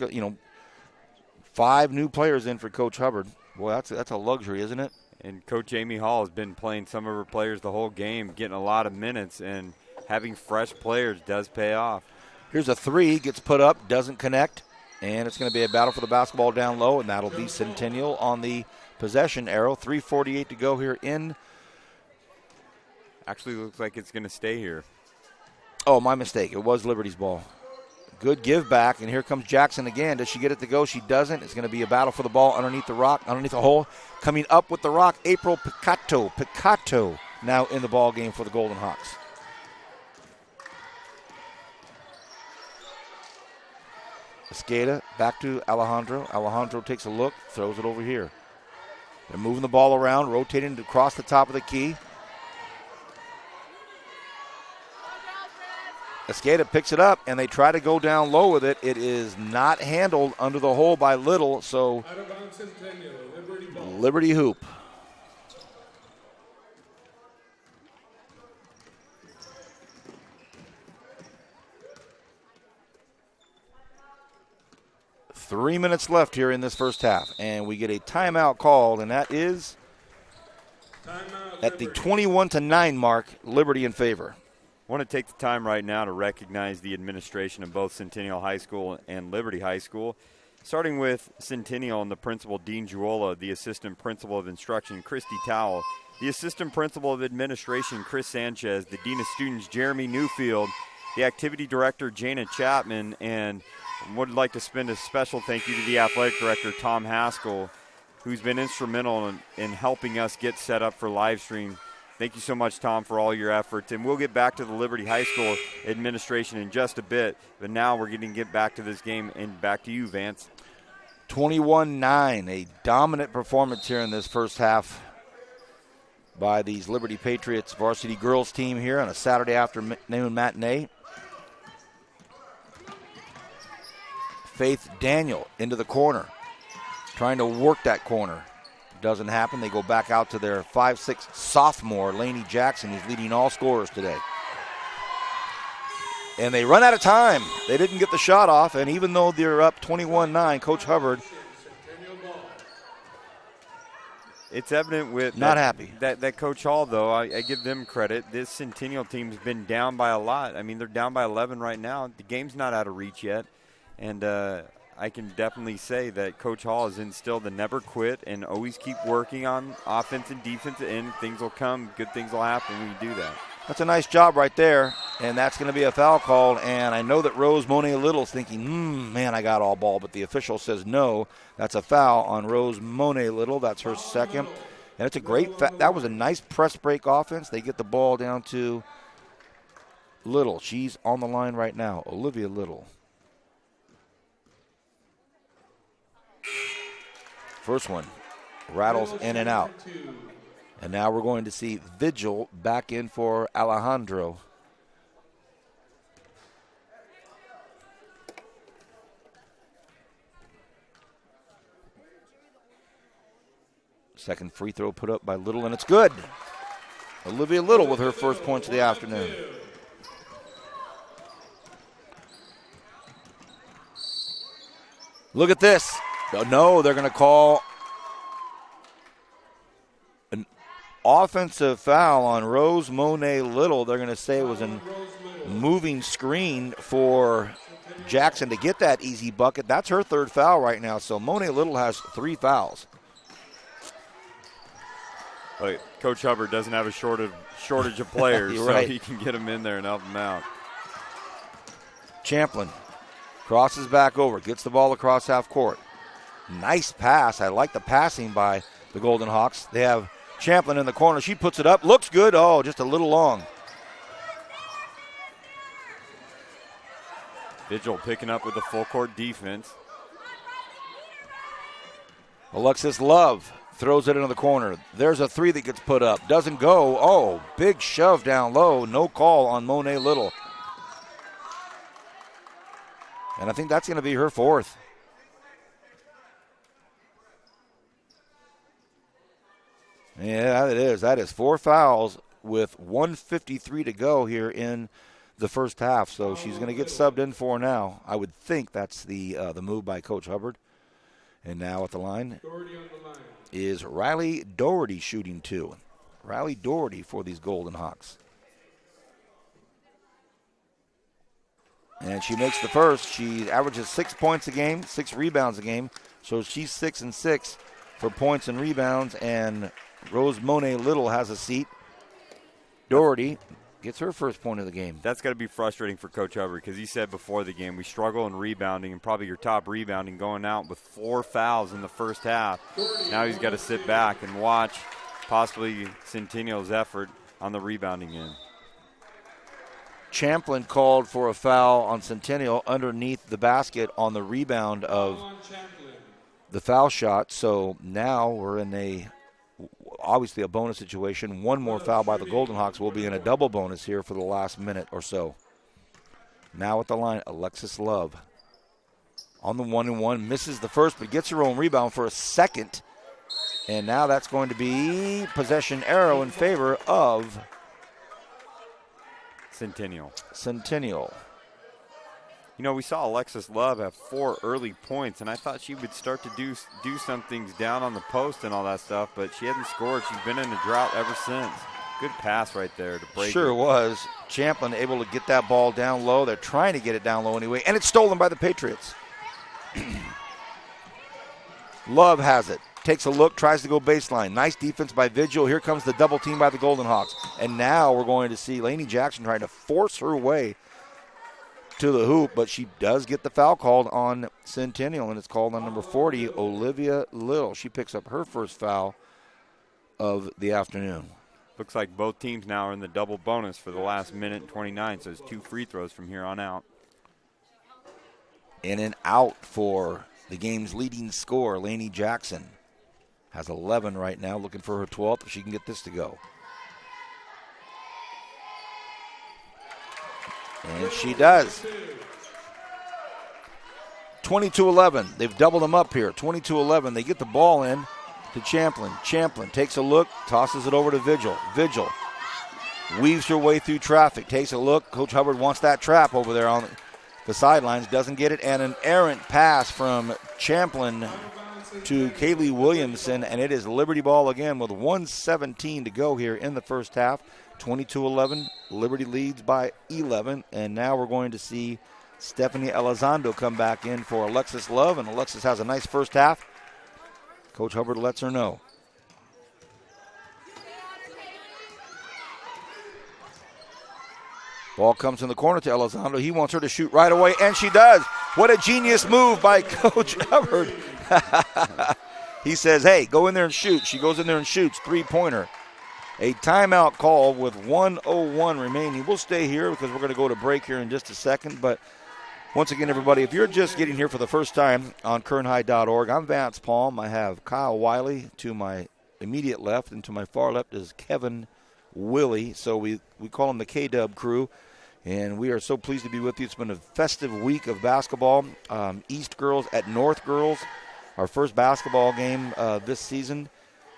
5 new players in for Coach Hubbard. Boy, that's a luxury, isn't it? And Coach Amy Hall has been playing some of her players the whole game, getting a lot of minutes, and having fresh players does pay off. Here's a 3, gets put up, doesn't connect, and it's going to be a battle for the basketball down low, and that'll be Centennial on the possession arrow. 3:48 to go here in. Actually looks like it's going to stay here. Oh, my mistake. It was Liberty's ball. Good give back, and here comes Jackson again. Does she get it to go? She doesn't. It's going to be a battle for the ball underneath the rock, underneath the hole. Coming up with the rock, April Picato now in the ball game for the Golden Hawks. Escada back to Alejandro. Alejandro takes a look, throws it over here. They're moving the ball around, rotating across the top of the key. Escada picks it up, and they try to go down low with it. It is not handled under the hole by Little, so Liberty hoop. Three minutes left here in this first half, and we get a timeout called, and that is at the 21-9 mark, Liberty in favor. I want to take the time right now to recognize the administration of both Centennial High School and Liberty High School, starting with Centennial and the principal, Dean Juola, the assistant principal of instruction, Christy Towell, the assistant principal of administration, Chris Sanchez, the dean of students, Jeremy Newfield, the activity director, Jana Chapman, and would like to spend a special thank you to the athletic director, Tom Haskell, who's been instrumental in helping us get set up for live stream. Thank you so much, Tom, for all your efforts. And we'll get back to the Liberty High School administration in just a bit. But now we're going to get back to this game, and back to you, Vance. 21-9, a dominant performance here in this first half by these Liberty Patriots varsity girls team here on a Saturday afternoon matinee. Faith Daniel into the corner, trying to work that corner. Doesn't happen. They go back out to their 5'6" sophomore, Lainey Jackson, who's leading all scorers today. And they run out of time. They didn't get the shot off, and even though they're up 21-9, Coach Hubbard, it's evident with not happy. That Coach Hall, though, I give them credit. This Centennial team's been down by a lot. I mean, they're down by 11 right now. The game's not out of reach yet. And I can definitely say that Coach Hall has instilled the never quit and always keep working on offense and defense, and things will come. Good things will happen when you do that. That's a nice job right there, and that's going to be a foul called. And I know that Rose Monet Little's thinking, man, I got all ball, but the official says no. That's a foul on Rose Monet Little. That's her second. And it's a great that was a nice press break offense. They get the ball down to Little. She's on the line right now, Olivia Little. First one rattles in and out. And now we're going to see Vigil back in for Alejandro. Second free throw put up by Little, and it's good. Olivia Little with her first points of the afternoon. Look at this. No, they're going to call an offensive foul on Rose Monet Little. They're going to say it was a moving screen for Jackson to get that easy bucket. That's her third foul right now, so Monet Little has 3 fouls. But Coach Hubbard doesn't have a shortage of players, so right. He can get them in there and help them out. Champlin crosses back over, gets the ball across half court. Nice pass. I like the passing by the Golden Hawks. They have Champlin in the corner. She puts it up. Looks good. Oh, just a little long. Vigil picking up with the full court defense. Alexis Love throws it into the corner. There's a 3 that gets put up. Doesn't go. Oh, big shove down low. No call on Monet Little. And I think that's going to be her 4th. Yeah, it is. That is 4 fouls with 1:53 to go here in the first half. So she's going to get subbed in for now. I would think that's the move by Coach Hubbard. And now at the line is Riley Doherty shooting 2. Riley Doherty for these Golden Hawks. And she makes the first. She averages 6 points a game, 6 rebounds a game. So she's 6 and 6 for points and rebounds. And Rose Monet Little has a seat. Doherty gets her first point of the game. That's got to be frustrating for Coach Hubbard because he said before the game we struggle in rebounding, and probably your top rebounding going out with 4 fouls in the first half. Now he's got to sit back and watch possibly Centennial's effort on the rebounding end. Champlin called for a foul on Centennial underneath the basket on the rebound of the foul shot. So now we're in obviously a bonus situation. One more foul by the Golden Hawks. Will be in a double bonus here for the last minute or so. Now at the line, Alexis Love on the 1-and-1. Misses the first, but gets her own rebound for a second. And now that's going to be possession arrow in favor of Centennial. You know, we saw Alexis Love have 4 early points, and I thought she would start to do some things down on the post and all that stuff, but she hasn't scored. She's been in a drought ever since. Good pass right there to break Sure it. Was. Champlin able to get that ball down low. They're trying to get it down low anyway, and it's stolen by the Patriots. Love has it. Takes a look, tries to go baseline. Nice defense by Vigil. Here comes the double team by the Golden Hawks. And now we're going to see Lainey Jackson trying to force her way to the hoop, but she does get the foul called on Centennial, and it's called on number 40, Olivia Little. She picks up her first foul of the afternoon. Looks like both teams now are in the double bonus for the last minute and 29, so it's 2 free throws from here on out. In and out for the game's leading scorer, Lainey Jackson. Has 11 right now, looking for her 12th if she can get this to go. And she does. 22-11. They've doubled them up here. 22-11. They get the ball in to Champlin. Champlin takes a look, tosses it over to Vigil. Vigil weaves her way through traffic, takes a look. Coach Hubbard wants that trap over there on the sidelines, doesn't get it, and an errant pass from Champlin to Kaylee Williamson, and it is Liberty ball again with 1:17 to go here in the first half. 22-11, Liberty leads by 11, and now we're going to see Stephanie Elizondo come back in for Alexis Love, and Alexis has a nice first half. Coach Hubbard lets her know. Ball comes in the corner to Elizondo. He wants her to shoot right away, and she does. What a genius move by Coach Hubbard. He says, hey, go in there and shoot. She goes in there and shoots. Three-pointer. A timeout call with 1:01 remaining. We'll stay here because we're going to go to break here in just a second. But once again, everybody, if you're just getting here for the first time on KernHigh.org, I'm Vance Palm. I have Kyle Wiley to my immediate left, and to my far left is Kevin Willie. So we call him the K-Dub crew. And we are so pleased to be with you. It's been a festive week of basketball. East girls at North girls, our first basketball game this season.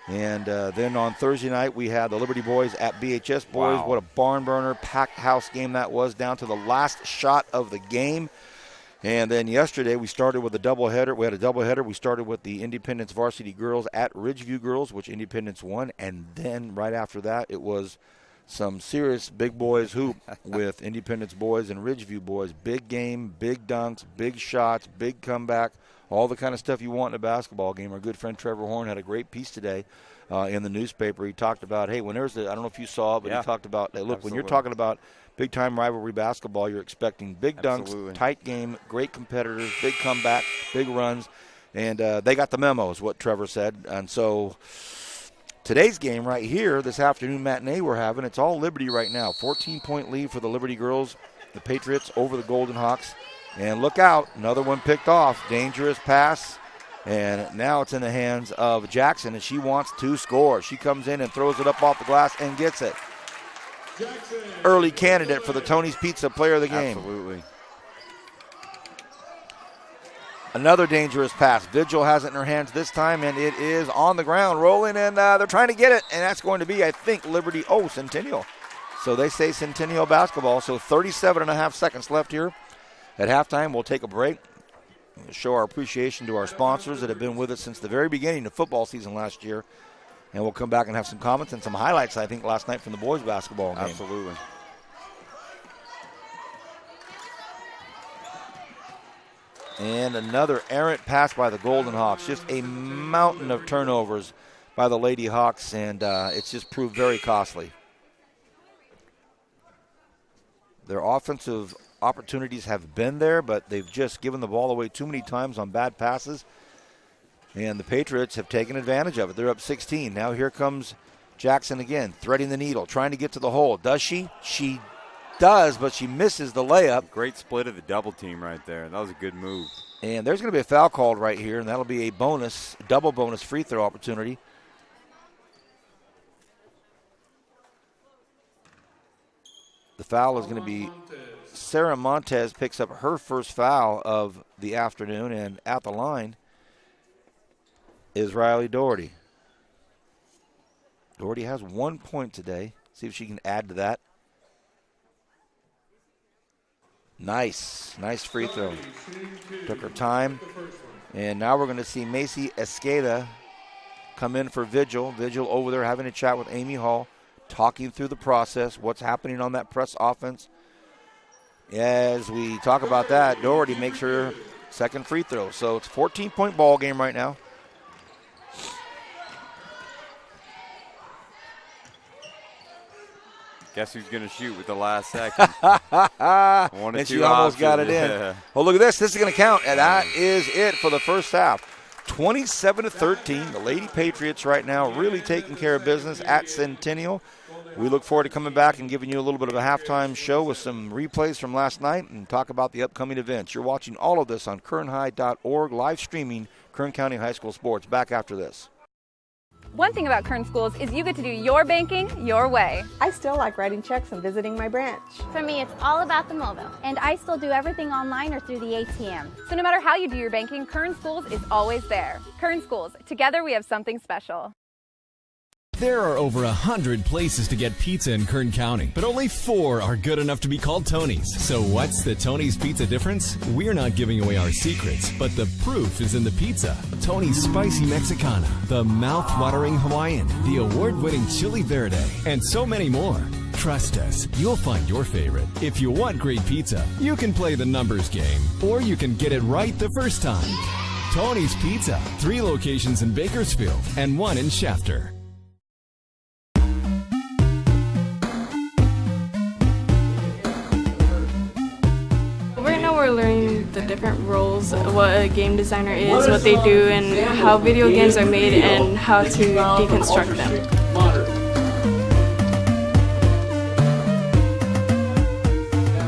And then on Thursday night, we had the Liberty boys at BHS boys. Wow. What a barn burner, packed house game that was, down to the last shot of the game. And then yesterday, we started with a doubleheader. We had a doubleheader. We started with the Independence varsity girls at Ridgeview girls, which Independence won. And then right after that, it was some serious big boys hoop with Independence boys and Ridgeview boys. Big game, big dunks, big shots, big comeback, all the kind of stuff you want in a basketball game. Our good friend Trevor Horn had a great piece today in the newspaper. He talked about, hey, when there's the, I don't know if you saw it, but he talked about, hey, look, when you're talking about big-time rivalry basketball, you're expecting big dunks, tight game, great competitors, big comeback, big runs, and they got the memo is what Trevor said. And so today's game right here, this afternoon matinee we're having, it's all Liberty right now. 14-point lead for the Liberty girls, the Patriots over the Golden Hawks. And look out, another one picked off. Dangerous pass, and now it's in the hands of Jackson, and she wants to score. She comes in and throws it up off the glass and gets it. Jackson, early candidate for the Tony's Pizza Player of the Game. Absolutely. Another dangerous pass. Vigil has it in her hands this time, and it is on the ground, rolling, and they're trying to get it, and that's going to be, I think, Liberty, Centennial. So they say Centennial basketball, so 37.5 seconds left here. At halftime, we'll take a break. We'll show our appreciation to our sponsors that have been with us since the very beginning of football season last year. And we'll come back and have some comments and some highlights, I think, last night from the boys' basketball game. Absolutely. And another errant pass by the Golden Hawks. Just a mountain of turnovers by the Lady Hawks, and it's just proved very costly. Their offensive opportunities have been there, but they've just given the ball away too many times on bad passes. And the Patriots have taken advantage of it. They're up 16. Now here comes Jackson again, threading the needle, trying to get to the hole. Does she? She does, but she misses the layup. Great split of the double team right there. That was a good move. And there's going to be a foul called right here, and that'll be a bonus, double bonus free throw opportunity. The foul is going to be Sarah Montez picks up her first foul of the afternoon, and at the line is Riley Doherty. Doherty has 1 point today. See if she can add to that. Nice free throw. Took her time. And now we're going to see Macy Esqueda come in for Vigil. Vigil over there having a chat with Amy Hall, talking through the process, what's happening on that press offense. As we talk about that, Doherty makes her second free throw. So it's a 14-point ball game right now. Guess who's going to shoot with the last second? One or And two she almost options. got it Yeah. in. Well, look at this. This is going to count, and that is it for the first half. 27-13. The Lady Patriots right now really taking care of business at Centennial. We look forward to coming back and giving you a little bit of a halftime show with some replays from last night and talk about the upcoming events. You're watching all of this on kernhigh.org, live streaming Kern County High School sports. Back after this. One thing about Kern Schools is you get to do your banking your way. I still like writing checks and visiting my branch. For me, it's all about the mobile. And I still do everything online or through the ATM. So no matter how you do your banking, Kern Schools is always there. Kern Schools, together we have something special. There are over 100 places to get pizza in Kern County, but only 4 are good enough to be called Tony's. So what's the Tony's Pizza difference? We're not giving away our secrets, but the proof is in the pizza. Tony's Spicy Mexicana, the mouth-watering Hawaiian, the award-winning Chili Verde, and so many more. Trust us, you'll find your favorite. If you want great pizza, you can play the numbers game, or you can get it right the first time. Tony's Pizza, 3 locations in Bakersfield and 1 in Shafter. We're learning the different roles, what a game designer is, what they do, and how video games are made, and how to deconstruct them.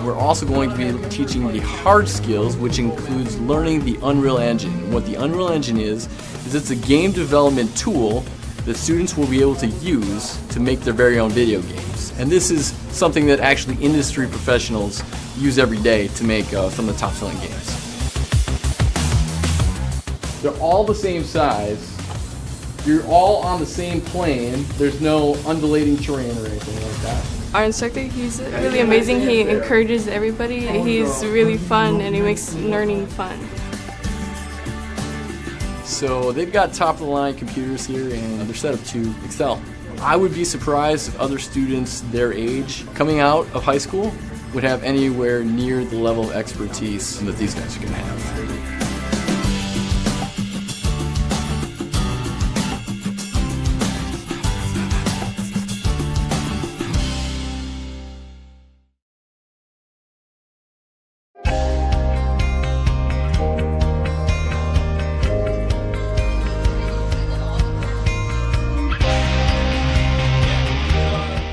We're also going to be teaching the hard skills, which includes learning the Unreal Engine. And what the Unreal Engine is it's a game development tool that students will be able to use to make their very own video games. And this is something that actually industry professionals use every day to make some of the top-selling games. They're all the same size. You're all on the same plane. There's no undulating terrain or anything like that. Our instructor, he's really amazing. He encourages everybody. He's really fun, and he makes learning fun. So they've got top-of-the-line computers here, and they're set up to excel. I would be surprised if other students their age coming out of high school would have anywhere near the level of expertise that these guys are going to have.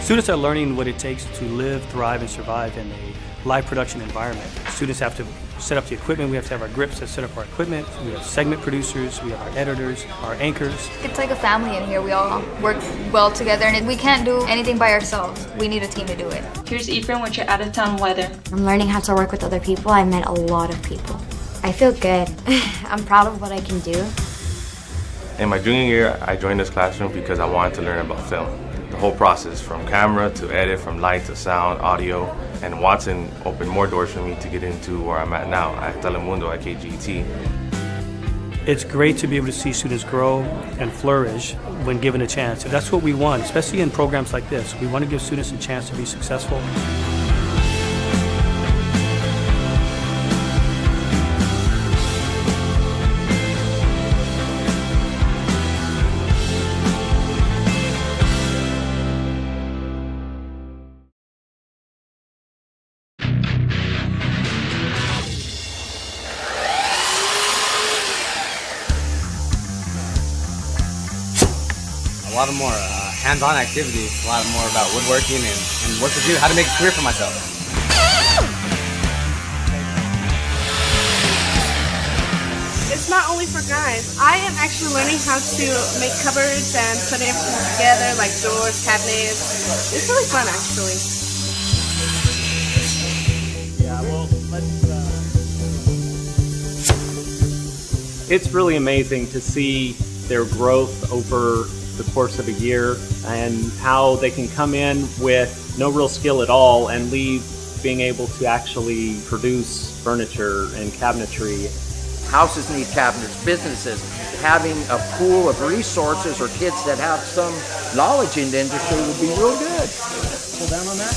Students are learning what it takes to live, thrive, and survive in a live production environment. Students have to set up the equipment. We have to have our grips that set up our equipment. We have segment producers. We have our editors, our anchors. It's like a family in here. We all work well together, and we can't do anything by ourselves. We need a team to do it. Here's Ephraim with your out-of-town weather. I'm learning how to work with other people. I met a lot of people. I feel good. I'm proud of what I can do. In my junior year, I joined this classroom because I wanted to learn about film. The whole process, from camera to edit, from light to sound, audio, and Watson opened more doors for me to get into where I'm at now at Telemundo at KGT. It's great to be able to see students grow and flourish when given a chance. That's what we want, especially in programs like this. We want to give students a chance to be successful. A lot of more hands-on activities, a lot more about woodworking and what to do, how to make a career for myself. It's not only for guys. I am actually learning how to make cupboards and put everything together, like doors, cabinets. It's really fun, actually. Yeah, well, It's really amazing to see their growth over the course of a year and how they can come in with no real skill at all and leave being able to actually produce furniture and cabinetry. Houses need cabinets, businesses. Having a pool of resources or kids that have some knowledge in the industry would be real good. Pull down on that.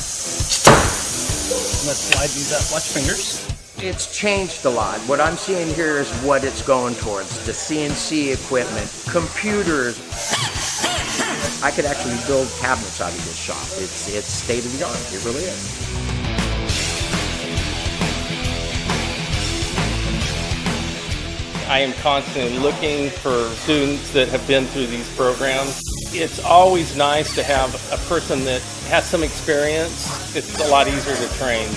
Let's slide these up. Watch fingers. It's changed a lot. What I'm seeing here is what it's going towards. The CNC equipment, computers. I could actually build cabinets out of this shop. It's state of the art. It really is. I am constantly looking for students that have been through these programs. It's always nice to have a person that has some experience. It's a lot easier to train.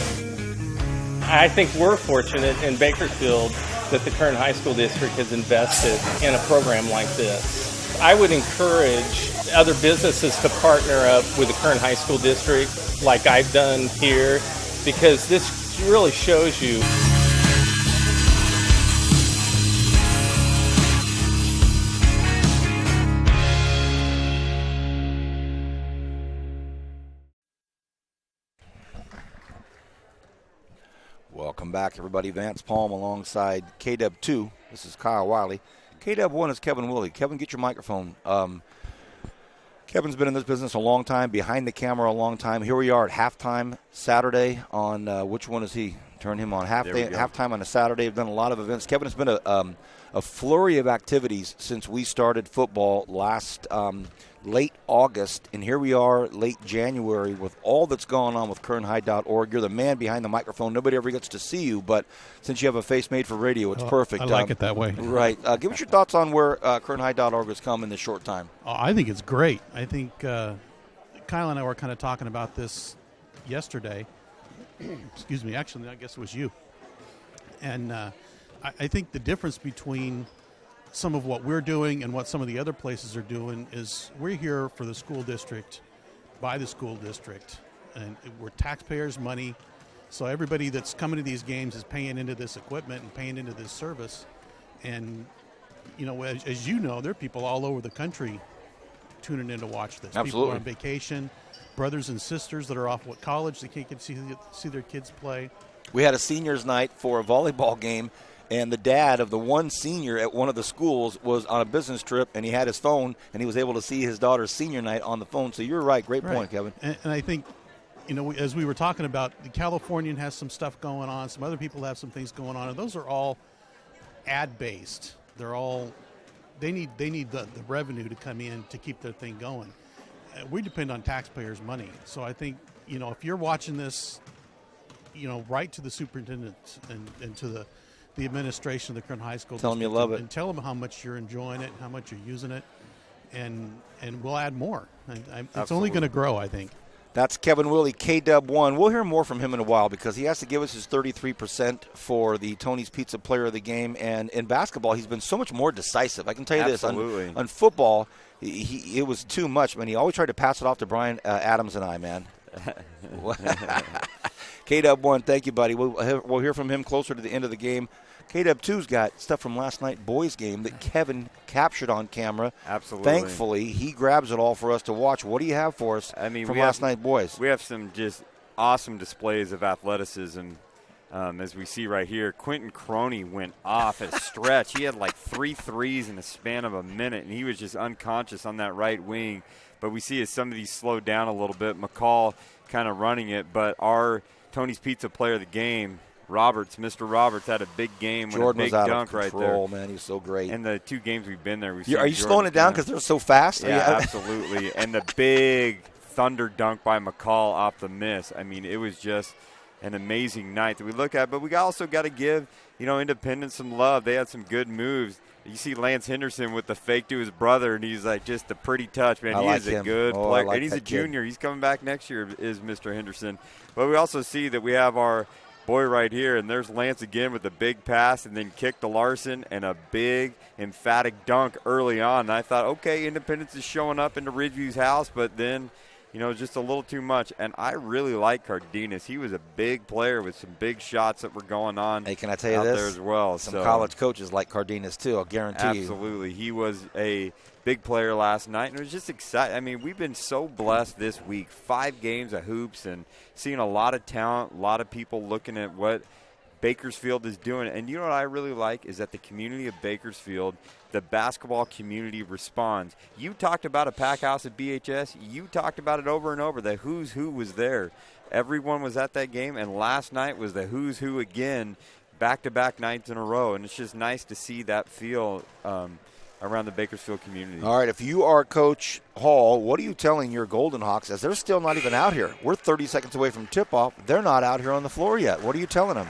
I think we're fortunate in Bakersfield that the Kern High School District has invested in a program like this. I would encourage other businesses to partner up with the Kern High School District like I've done here, because this really shows you Welcome back, everybody. Vance Palm alongside KW2. This is Kyle Wiley. KW1 is Kevin Woolley. Kevin, get your microphone. Kevin's been in this business a long time, behind the camera a long time. Here we are at halftime Saturday on, which one is he? Turn him on. Halftime on a Saturday. We've done a lot of events. Kevin, it's been a flurry of activities since we started football last late August, and here we are late January with all that's going on with KernHigh.org. You're the man behind the microphone. Nobody ever gets to see you, but since you have a face made for radio, it's perfect. I like it that way. Right. Give us your thoughts on where KernHigh.org has come in this short time. I think it's great. I think Kyle and I were kind of talking about this yesterday. Excuse me. Actually, I guess it was you. And I think the difference between some of what we're doing and what some of the other places are doing is we're here for the school district, by the school district, and we're taxpayers' money. So everybody that's coming to these games is paying into this equipment and paying into this service. And, you know, as you know, there are people all over the country tuning in to watch this. Absolutely. People are on vacation, brothers and sisters that are off at college, they can't get to see their kids play. We had a seniors night for a volleyball game, and the dad of the one senior at one of the schools was on a business trip, and he had his phone, and he was able to see his daughter's senior night on the phone. So you're right. Great point, Kevin. And I think, you know, as we were talking about, the Californian has some stuff going on. Some other people have some things going on, and those are all ad-based. They're all they need the revenue to come in to keep their thing going. We depend on taxpayers' money. So I think, you know, if you're watching this, you know, write to the superintendent and to the administration of the Kern High School. Tell them you love it. And tell them how much you're enjoying it, how much you're using it, and we'll add more. It's only going to grow, I think. That's Kevin Woolley, KW1. We'll hear more from him in a while because he has to give us his 33% for the Tony's Pizza Player of the Game. And in basketball, he's been so much more decisive. I can tell you this. On football, it was too much. Man, he always tried to pass it off to Brian Adams and I, man. KW1, thank you, buddy. We'll hear from him closer to the end of the game. KW2's got stuff from last night boys game that Kevin captured on camera. Absolutely. Thankfully, he grabs it all for us to watch. What do you have for us from last night boys? We have some just awesome displays of athleticism. As we see right here, Quentin Croney went off at a stretch. He had like 3 threes in the span of a minute, and he was just unconscious on that right wing. But we see as some of these slowed down a little bit, McCall kind of running it. But our Tony's Pizza Player of the Game, Mr. Roberts had a big game with a big dunk right there. Man, he's so great. And the 2 games we've been there, are you slowing it down because they're so fast? Yeah, absolutely. And the big thunder dunk by McCall off the miss. I mean, it was just an amazing night that we look at. But we also got to give, Independence some love. They had some good moves. You see Lance Henderson with the fake to his brother, and he's like just a pretty touch, man. He is a good player. And he's a junior. He's coming back next year, is Mr. Henderson. But we also see that we have our boy right here, and there's Lance again with a big pass and then kick to Larson and a big emphatic dunk early on. And I thought, okay, Independence is showing up into Ridgeview's house, but then, just a little too much. And I really like Cardenas. He was a big player with some big shots that were going on. Hey, can I tell you out this? There as well. Some college coaches like Cardenas too, I'll guarantee you. Absolutely. He was a big player last night, and it was just exciting. I mean, we've been so blessed this week. 5 games of hoops and seeing a lot of talent, a lot of people looking at what Bakersfield is doing. And you know what I really like is that the community of Bakersfield, the basketball community responds. You talked about a pack house at BHS. You talked about it over and over. The who's who was there. Everyone was at that game, and last night was the who's who again, back-to-back nights in a row. And it's just nice to see that feel around the Bakersfield community. All right, if you are Coach Hall, what are you telling your Golden Hawks as they're still not even out here? We're 30 seconds away from tip-off. They're not out here on the floor yet. What are you telling them?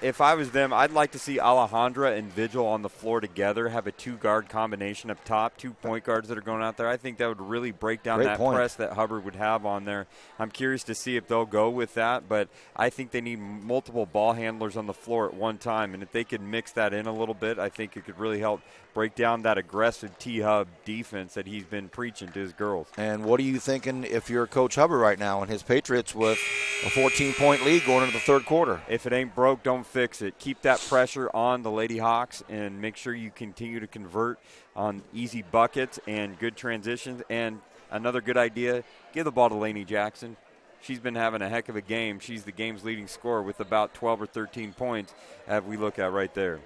If I was them, I'd like to see Alejandra and Vigil on the floor together, have a two-guard combination up top, 2 point guards that are going out there. I think that would really break down that press that Hubbard would have on there. I'm curious to see if they'll go with that, but I think they need multiple ball handlers on the floor at one time, and if they could mix that in a little bit, I think it could really help break down that aggressive T-Hub defense that he's been preaching to his girls. And what are you thinking if you're Coach Hubbard right now and his Patriots with a 14-point lead going into the third quarter? If it ain't broke, don't fix it. Keep that pressure on the Lady Hawks and make sure you continue to convert on easy buckets and good transitions. And another good idea, give the ball to Lainey Jackson. She's been having a heck of a game. She's the game's leading scorer with about 12 or 13 points as we look at right there.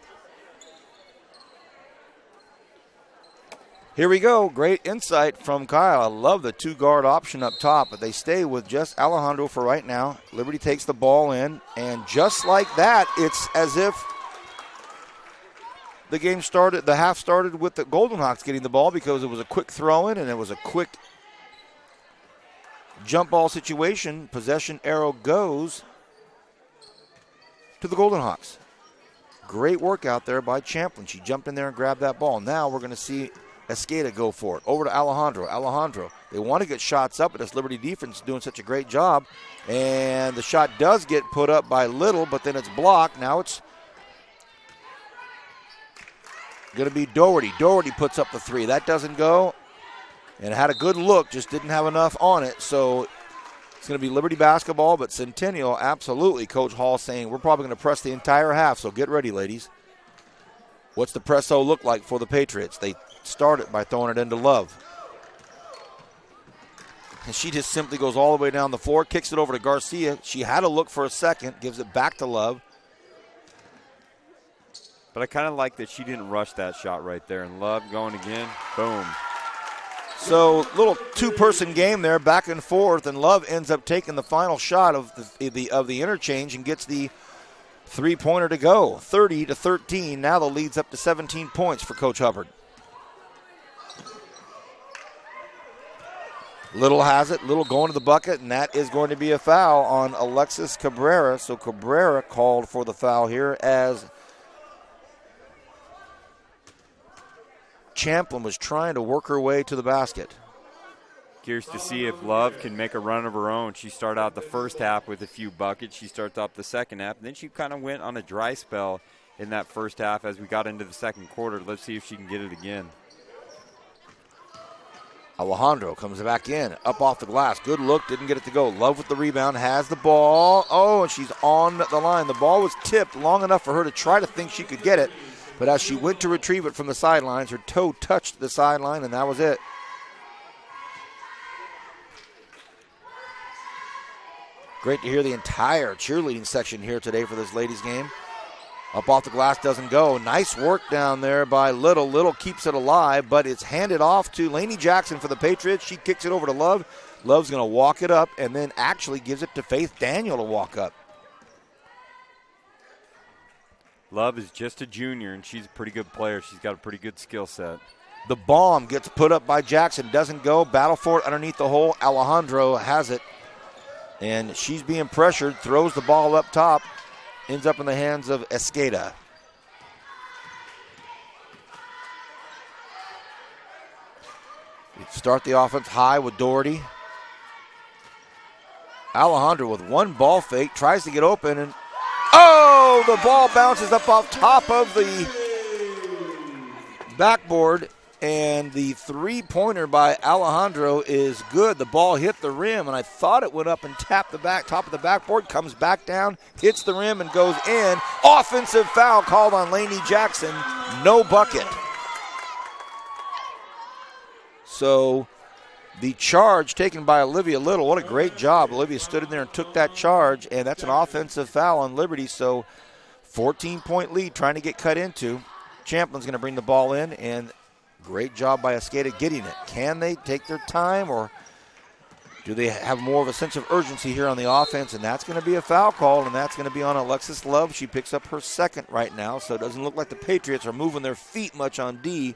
Here we go. Great insight from Kyle. I love the two-guard option up top, but they stay with just Alejandro for right now. Liberty takes the ball in, and just like that, it's as if the game started, the half started with the Golden Hawks getting the ball because it was a quick throw-in and it was a quick jump ball situation. Possession arrow goes to the Golden Hawks. Great work out there by Champlin. She jumped in there and grabbed that ball. Now we're going to see Escada go for it. Over to Alejandro. Alejandro, they want to get shots up, but this Liberty defense is doing such a great job. And the shot does get put up by Little, but then it's blocked. Now it's going to be Doherty. Doherty puts up the three. That doesn't go. And it had a good look, just didn't have enough on it. So it's going to be Liberty basketball, but Centennial, absolutely, Coach Hall saying, we're probably going to press the entire half, so get ready, ladies. What's the press-o look like for the Patriots? They start it by throwing it into Love. And she just simply goes all the way down the floor, kicks it over to Garcia. She had to look for a second, gives it back to Love. But I kind of like that she didn't rush that shot right there. And Love going again, boom. So little two-person game there, back and forth, and Love ends up taking the final shot of the interchange and gets the three-pointer to go. 30-13. Now the lead's up to 17 points for Coach Hubbard. Little has it. Little going to the bucket, and that is going to be a foul on Alexis Cabrera. So Cabrera called for the foul here as Champlin was trying to work her way to the basket. Curious to see if Love can make a run of her own. She started out the first half with a few buckets. She starts off the second half. And then she kind of went on a dry spell in that first half as we got into the second quarter. Let's see if she can get it again. Alejandro comes back in, up off the glass. Good look, didn't get it to go. Love with the rebound, has the ball. Oh, and she's on the line. The ball was tipped long enough for her to try to think she could get it. But as she went to retrieve it from the sidelines, her toe touched the sideline, and that was it. Great to hear the entire cheerleading section here today for this ladies' game. Up off the glass, doesn't go. Nice work down there by Little. Little keeps it alive, but it's handed off to Lainey Jackson for the Patriots. She kicks it over to Love. Love's going to walk it up and then actually gives it to Faith Daniel to walk up. Love is just a junior, and she's a pretty good player. She's got a pretty good skill set. The bomb gets put up by Jackson. Doesn't go. Battle for it underneath the hole. Alejandro has it. And she's being pressured. Throws the ball up top. Ends up in the hands of Escada. Start the offense high with Doherty. Alejandro with one ball fake. Tries to get open. And oh, the ball bounces up off top of the backboard. And the three-pointer by Alejandro is good. The ball hit the rim, and I thought it went up and tapped the top of the backboard, comes back down, hits the rim, and goes in. Offensive foul called on Lainey Jackson. No bucket. So the charge taken by Olivia Little. What a great job. Olivia stood in there and took that charge, and that's an offensive foul on Liberty. So 14-point lead trying to get cut into. Champlin's going to bring the ball in, and great job by Escada getting it. Can they take their time, or do they have more of a sense of urgency here on the offense? And that's going to be a foul call, and that's going to be on Alexis Love. She picks up her second right now, so it doesn't look like the Patriots are moving their feet much on D.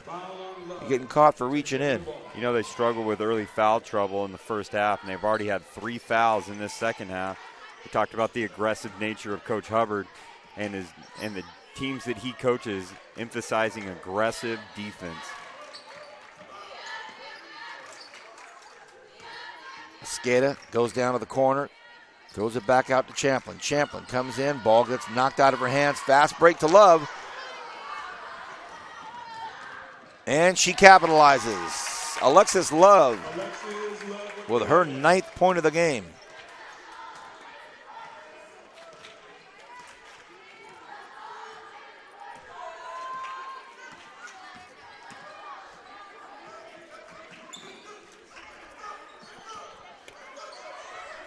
You're getting caught for reaching in. You know, they struggled with early foul trouble in the first half, and they've already had 3 fouls in this second half. We talked about the aggressive nature of Coach Hubbard and the teams that he coaches emphasizing aggressive defense. Skata goes down to the corner, throws it back out to Champlin. Champlin comes in, ball gets knocked out of her hands. Fast break to Love. And she capitalizes. Alexis Love with her 9th point of the game.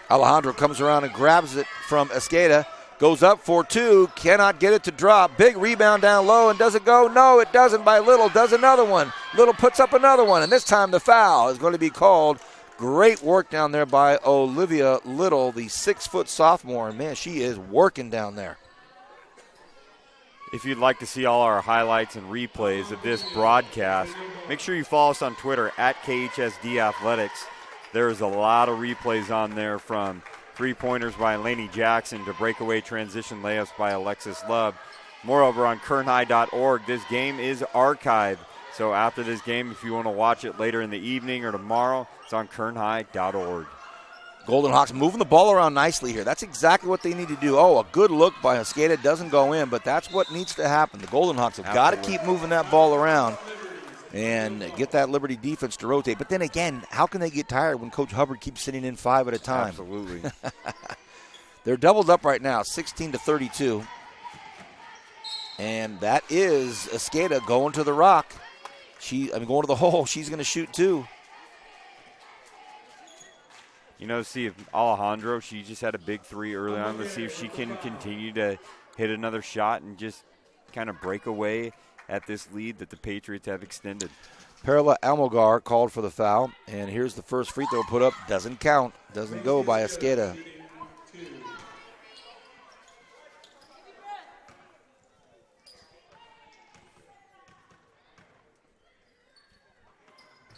Alejandro comes around and grabs it from Esqueda. Goes up for 2. Cannot get it to drop. Big rebound down low. And does it go? No, it doesn't by Little. Does another one. Little puts up another one. And this time the foul is going to be called. Great work down there by Olivia Little, the 6-foot sophomore. And man, she is working down there. If you'd like to see all our highlights and replays of this broadcast, make sure you follow us on Twitter at KHSD Athletics. There's a lot of replays on there, from three-pointers by Lainey Jackson to breakaway transition layups by Alexis Love. Moreover, on kernhigh.org, this game is archived. So after this game, if you want to watch it later in the evening or tomorrow, it's on kernhigh.org. Golden Hawks moving the ball around nicely here. That's exactly what they need to do. Oh, a good look by Esqueda. Doesn't go in, but that's what needs to happen. The Golden Hawks have got to keep moving that ball around and get that Liberty defense to rotate. But then again, how can they get tired when Coach Hubbard keeps sitting in 5 at a time? Absolutely. They're doubled up right now, 16-32. And that is Esqueda going to the rock. Going to the hole. She's going to shoot 2. You know, see if Alejandro, she just had a big 3 early on. Let's see if she can continue to hit another shot and just kind of break away at this lead that the Patriots have extended. Perla Almogar called for the foul, and here's the first free throw put up. Doesn't count. Doesn't go by Esqueda.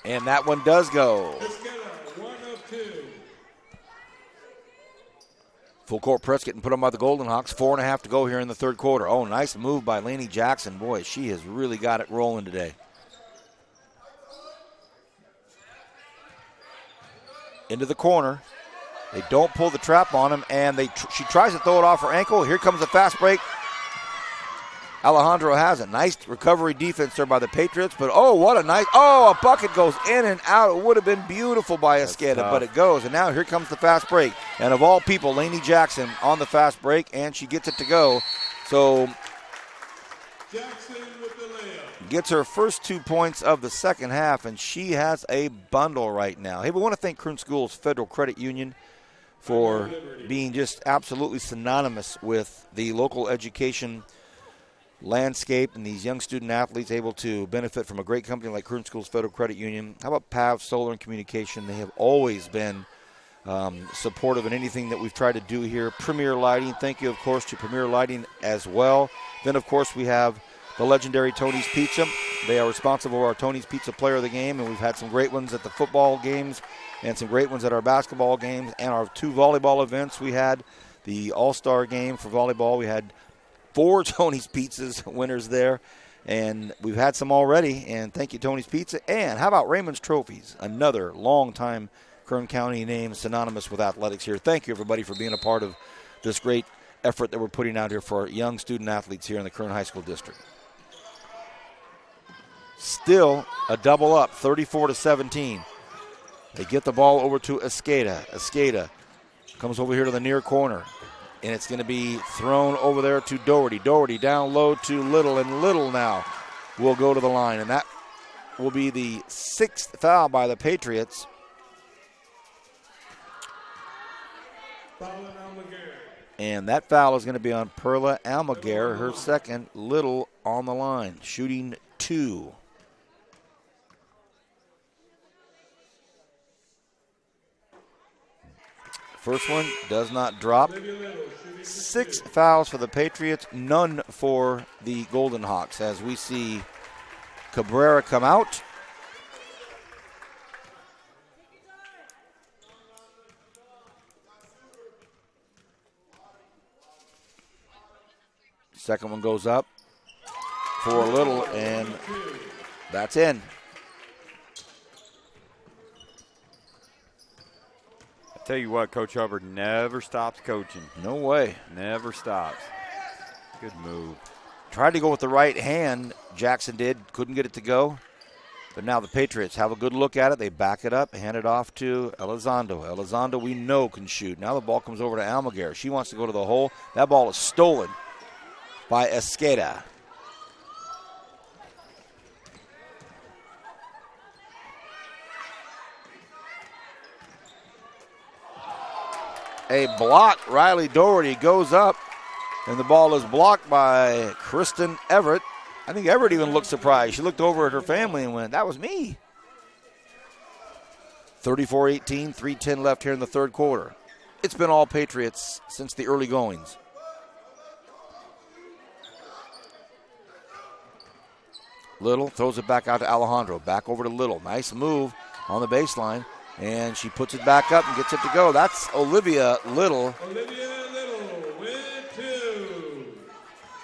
And that one does go. Full court press getting put on by the Golden Hawks. 4.5 to go here in the third quarter. Oh, nice move by Lainey Jackson. Boy, she has really got it rolling today. Into the corner. They don't pull the trap on him, and she tries to throw it off her ankle. Here comes a fast break. Alejandro has a nice recovery defense there by the Patriots, but a bucket goes in and out. It would have been beautiful by Esqueda, but it goes. And now here comes the fast break. And of all people, Lainey Jackson on the fast break, and she gets it to go. So Jackson with the layup. Gets her first 2 points of the second half, and she has a bundle right now. Hey, we want to thank Kern Schools Federal Credit Union for being just absolutely synonymous with the local education landscape and these young student athletes able to benefit from a great company like Kern Schools Federal Credit Union. How about PAV Solar and Communication? They have always been supportive in anything that we've tried to do here. Premier Lighting, thank you, of course, to Premier Lighting as well. Then, of course, we have the legendary Tony's Pizza. They are responsible for our Tony's Pizza Player of the Game, and we've had some great ones at the football games and some great ones at our basketball games and our 2 volleyball events. We had the All-Star game for volleyball. We had 4 Tony's Pizzas winners there, and we've had some already, and thank you, Tony's Pizza. And how about Raymond's Trophies, another long-time Kern County name synonymous with athletics here. Thank you, everybody, for being a part of this great effort that we're putting out here for our young student athletes here in the Kern High School District. Still a double up, 34-17. They get the ball over to Esqueda. Esqueda comes over here to the near corner. And it's going to be thrown over there to Doherty. Doherty down low to Little, and Little now will go to the line. And that will be the 6th foul by the Patriots. And that foul is going to be on Perla Almaguer, her second. Little on the line, shooting 2. First one does not drop. 6 fouls for the Patriots, none for the Golden Hawks, as we see Cabrera come out Second one goes up for a little, and that's in. I tell you what, Coach Hubbard never stops coaching. No way. Never stops. Good move. Tried to go with the right hand, Jackson did. Couldn't get it to go. But now the Patriots have a good look at it. They back it up, hand it off to Elizondo. Elizondo, we know, can shoot. Now the ball comes over to Almaguer. She wants to go to the hole. That ball is stolen by Esqueda. A block. Riley Doherty goes up, and the ball is blocked by Kristen Everett. I think Everett even looked surprised. She looked over at her family and went, that was me. 34-18, 3:10 left here in the third quarter. It's been all Patriots since the early goings. Little throws it back out to Alejandro. Back over to Little. Nice move on the baseline. And she puts it back up and gets it to go. That's Olivia Little.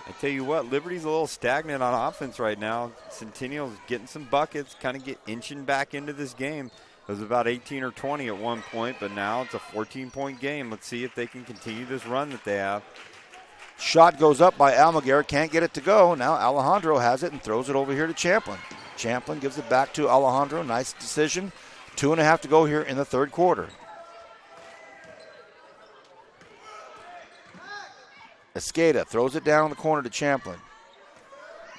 I tell you what, Liberty's a little stagnant on offense right now. Centennial's getting some buckets, kind of inching back into this game. It was about 18 or 20 at one point, but now it's a 14-point game. Let's see if they can continue this run that they have. Shot goes up by Almaguer, can't get it to go. Now Alejandro has it and throws it over here to Champlin. Champlin gives it back to Alejandro. Nice decision. 2.5 to go here in the third quarter. Esqueda throws it down in the corner to Champlin.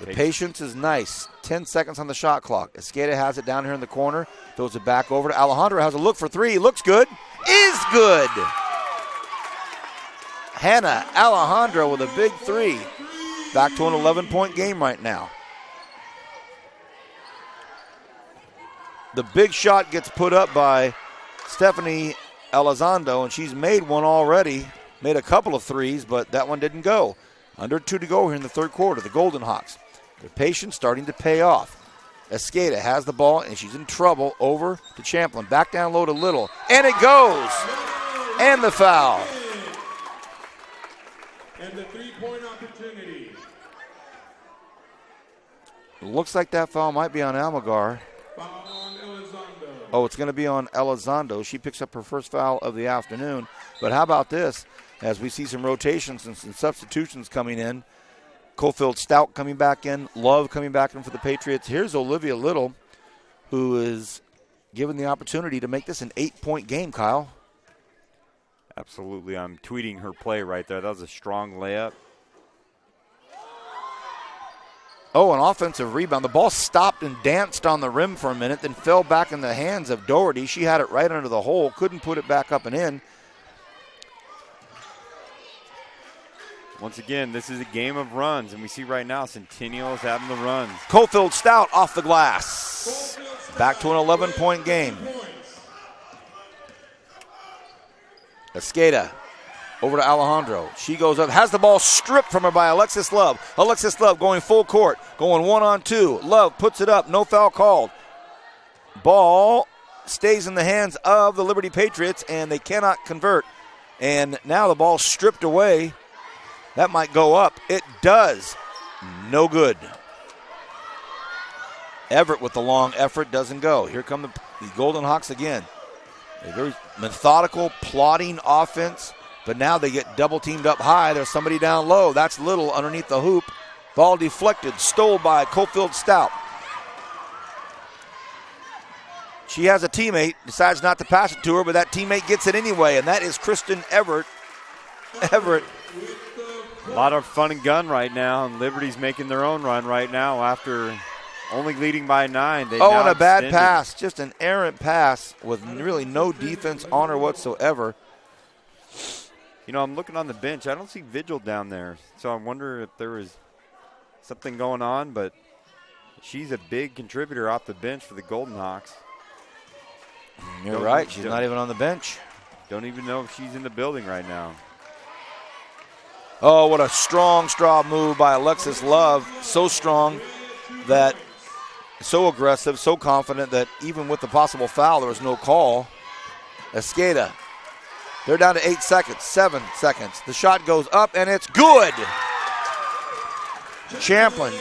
The patience is nice. 10 seconds on the shot clock. Esqueda has it down here in the corner. Throws it back over to Alejandro. Has a look for three. Looks good. Is good. Hannah Alejandro with a big three. Back to an 11-point game right now. The big shot gets put up by Stephanie Elizondo, and she's made one already. Made a couple of threes, but that one didn't go. Under 2 to go here in the third quarter. The Golden Hawks, their patience starting to pay off. Esqueda has the ball, and she's in trouble. Over to Champlin. Back down low to Little. And it goes. And the foul. And the three-point opportunity. Looks like that foul might be on Almaguer. Foul on Elizondo. Oh, it's going to be on Elizondo. She picks up her first foul of the afternoon. But how about this? As we see some rotations and some substitutions coming in. Cofield Stout coming back in. Love coming back in for the Patriots. Here's Olivia Little, who is given the opportunity to make this an 8-point game, Kyle. Absolutely. I'm tweeting her play right there. That was a strong layup. Oh, an offensive rebound. The ball stopped and danced on the rim for a minute, then fell back in the hands of Doherty. She had it right under the hole, couldn't put it back up and in. Once again, this is a game of runs, and we see right now Centennial is having the runs. Cofield Stout off the glass. Back to an 11-point game. Esqueda over to Alejandro. She goes up, has the ball stripped from her by Alexis Love. Alexis Love going full court, going 1-on-2. Love puts it up, no foul called. Ball stays in the hands of the Liberty Patriots, and they cannot convert. And now the ball stripped away. That might go up. It does. No good. Everett with the long effort doesn't go. Here come the Golden Hawks again. A very methodical, plodding offense, but now they get double teamed up high. There's somebody down low. That's Little underneath the hoop. Ball deflected, stole by Cofield Stout. She has a teammate, decides not to pass it to her, but that teammate gets it anyway, and that is Kristen Everett. Everett. A lot of fun and gun right now, and Liberty's making their own run right now after only leading by 9. And a bad pass, just an errant pass with really no defense on her whatsoever. You know, I'm looking on the bench. I don't see Vigil down there, so I wonder if there was something going on, but she's a big contributor off the bench for the Golden Hawks. You're right. She's not even on the bench. Don't even know if she's in the building right now. Oh, what a strong straw move by Alexis Love. So strong that, so aggressive, so confident that even with the possible foul, there was no call. Esqueda. They're down to 8 seconds, 7 seconds. The shot goes up, and it's good. Champlin,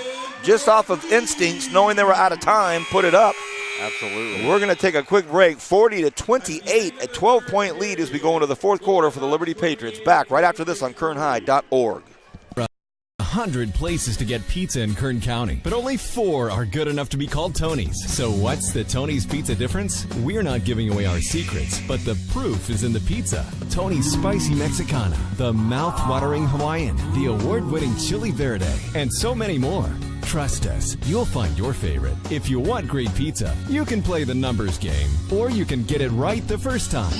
just off of instincts, knowing they were out of time, put it up. Absolutely. We're going to take a quick break. 40-28, a 12-point lead as we go into the fourth quarter for the Liberty Patriots. Back right after this on KernHigh.org. 100 places to get pizza in Kern County, but only 4 are good enough to be called Tony's. So what's the Tony's Pizza difference? We're not giving away our secrets, but the proof is in the pizza. Tony's Spicy Mexicana, the mouth-watering Hawaiian, the award-winning Chili Verde, and so many more. Trust us, you'll find your favorite. If you want great pizza, you can play the numbers game, or you can get it right the first time.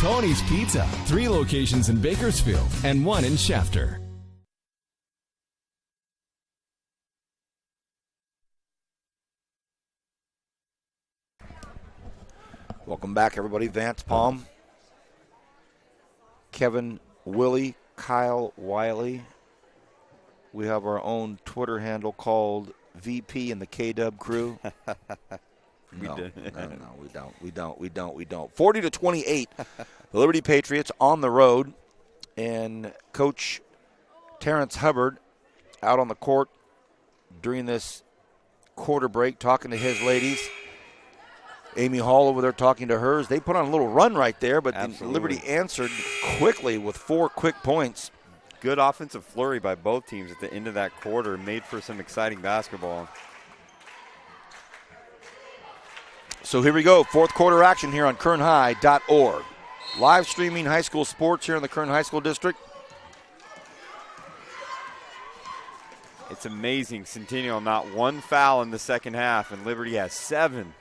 Tony's Pizza, 3 locations in Bakersfield and 1 in Shafter. Welcome back, everybody. Vance Palm, Kevin Willie, Kyle Wiley. We have our own Twitter handle called VP and the K-Dub crew. No, we don't. 40-28, the Liberty Patriots on the road, and Coach Terrence Hubbard out on the court during this quarter break talking to his ladies. Amy Hall over there talking to hers. They put on a little run right there, but Liberty answered quickly with 4 quick points. Good offensive flurry by both teams at the end of that quarter. Made for some exciting basketball. So here we go. Fourth quarter action here on KernHigh.org. Live streaming high school sports here in the Kern High School District. It's amazing. Centennial not 1 foul in the second half, and Liberty has 7.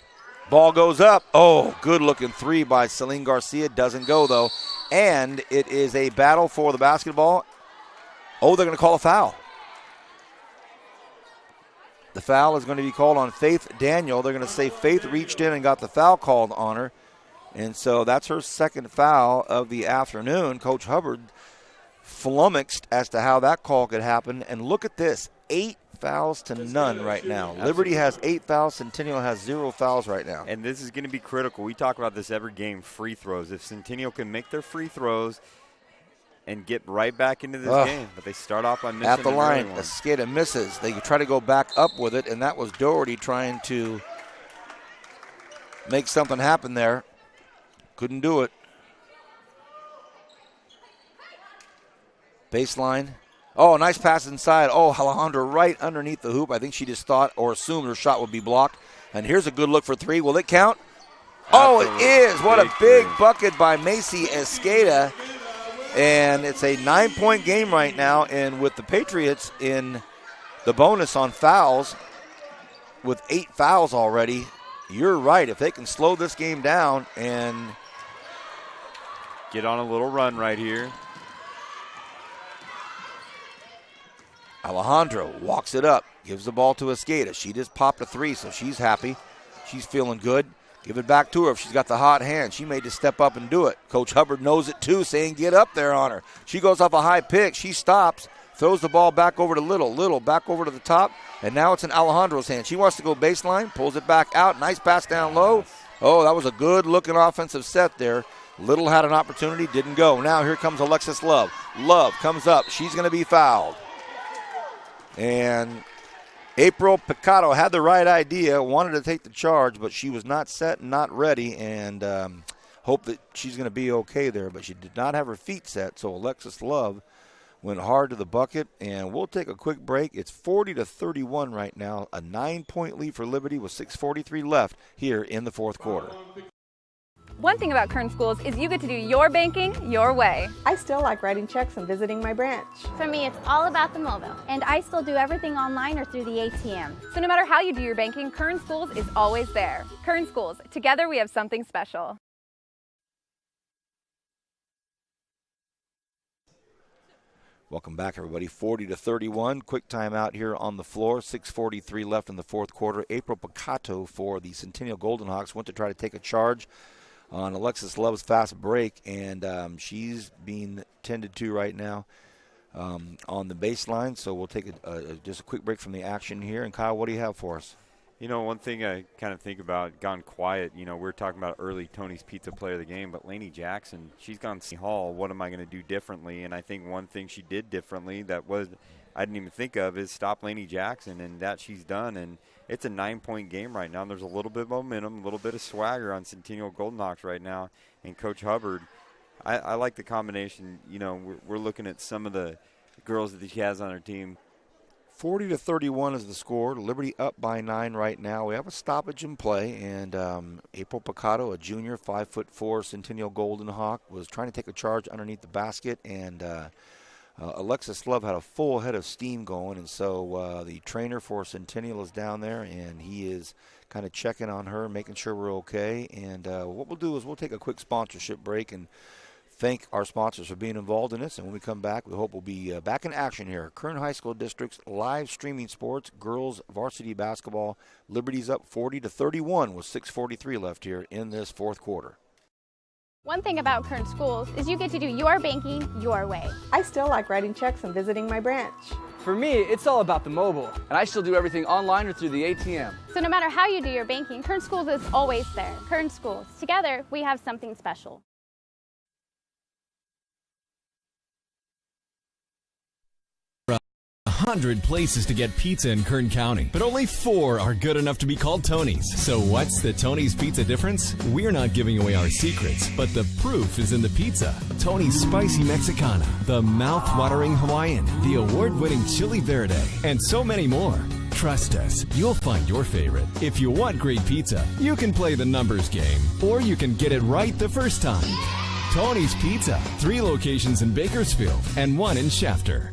Ball goes up. Oh, good-looking 3 by Celine Garcia. Doesn't go, though. And it is a battle for the basketball. Oh, they're going to call a foul. The foul is going to be called on Faith Daniel. They're going to say Faith reached in and got the foul called on her. And so that's her second foul of the afternoon. Coach Hubbard flummoxed as to how that call could happen. And look at this, 8 fouls to none right now. Absolutely. Liberty has 8 fouls. Centennial has 0 fouls right now. And this is going to be critical. We talk about this every game, free throws. If Centennial can make their free throws and get right back into this game, but they start off by missing at the line. one. Escada misses. They try to go back up with it, and that was Doherty trying to make something happen there. Couldn't do it. Baseline. Oh, nice pass inside. Oh, Alejandra right underneath the hoop. I think she just thought or assumed her shot would be blocked. And here's a good look for 3. Will it count? Oh, it is. What a big bucket by Macy Escada. And it's a 9-point game right now. And with the Patriots in the bonus on fouls, with 8 fouls already, you're right. If they can slow this game down and get on a little run right here. Alejandro walks it up, gives the ball to Escada. She just popped a 3, so she's happy. She's feeling good. Give it back to her if she's got the hot hand. She may just step up and do it. Coach Hubbard knows it too, saying get up there on her. She goes off a high pick. She stops, throws the ball back over to Little. Little back over to the top, and now it's in Alejandro's hand. She wants to go baseline, pulls it back out. Nice pass down low. Oh, that was a good-looking offensive set there. Little had an opportunity, didn't go. Now here comes Alexis Love. Love comes up. She's going to be fouled. And April Picado had the right idea, wanted to take the charge, but she was not set and not ready, and hope that she's going to be okay there. But she did not have her feet set, so Alexis Love went hard to the bucket. And we'll take a quick break. It's 40-31 right now, a 9-point lead for Liberty with 6:43 left here in the fourth quarter. One thing about Kern Schools is you get to do your banking your way. I still like writing checks and visiting my branch. For me, it's all about the mobile. And I still do everything online or through the ATM. So no matter how you do your banking, Kern Schools is always there. Kern Schools, together we have something special. Welcome back, everybody. 40-31. Quick timeout here on the floor. 6:43 left in the fourth quarter. April Picato for the Centennial Golden Hawks went to try to take a charge on Alexis Love's fast break, and she's being tended to right now on the baseline. So we'll take just a quick break from the action here. And Kyle, what do you have for us? You know, one thing I kind of think about, gone quiet, you know, we're talking about early Tony's Pizza Player of the Game, but Lainey Jackson, she's gone to Hall. What am I going to do differently? And I think one thing she did differently that was I didn't even think of is stop Lainey Jackson, and that she's done. And it's a 9-point game right now. There's a little bit of momentum, a little bit of swagger on Centennial Golden Hawks right now. And Coach Hubbard, I like the combination. You know, we're looking at some of the girls that she has on her team. 40-31 is the score. Liberty up by 9 right now. We have a stoppage in play, and April Picado, a junior, 5'4", Centennial Golden Hawk, was trying to take a charge underneath the basket, and Alexis Love had a full head of steam going, and so the trainer for Centennial is down there, and he is kind of checking on her, making sure we're okay. And what we'll do is we'll take a quick sponsorship break and thank our sponsors for being involved in this. And when we come back, we hope we'll be back in action here. Kern High School District's live streaming sports, girls varsity basketball. Liberty's up 40-31 with 6:43 left here in this fourth quarter. One thing about Kern Schools is you get to do your banking your way. I still like writing checks and visiting my branch. For me, it's all about the mobile, and I still do everything online or through the ATM. So no matter how you do your banking, Kern Schools is always there. Kern Schools, together we have something special. 100 places to get pizza in Kern County, but only 4 are good enough to be called Tony's. So what's the Tony's Pizza difference? We're not giving away our secrets, but the proof is in the pizza. Tony's Spicy Mexicana, the mouth-watering Hawaiian, the award-winning Chili Verde, and so many more. Trust us, you'll find your favorite. If you want great pizza, you can play the numbers game, or you can get it right the first time. Tony's Pizza, 3 locations in Bakersfield and 1 in Shafter.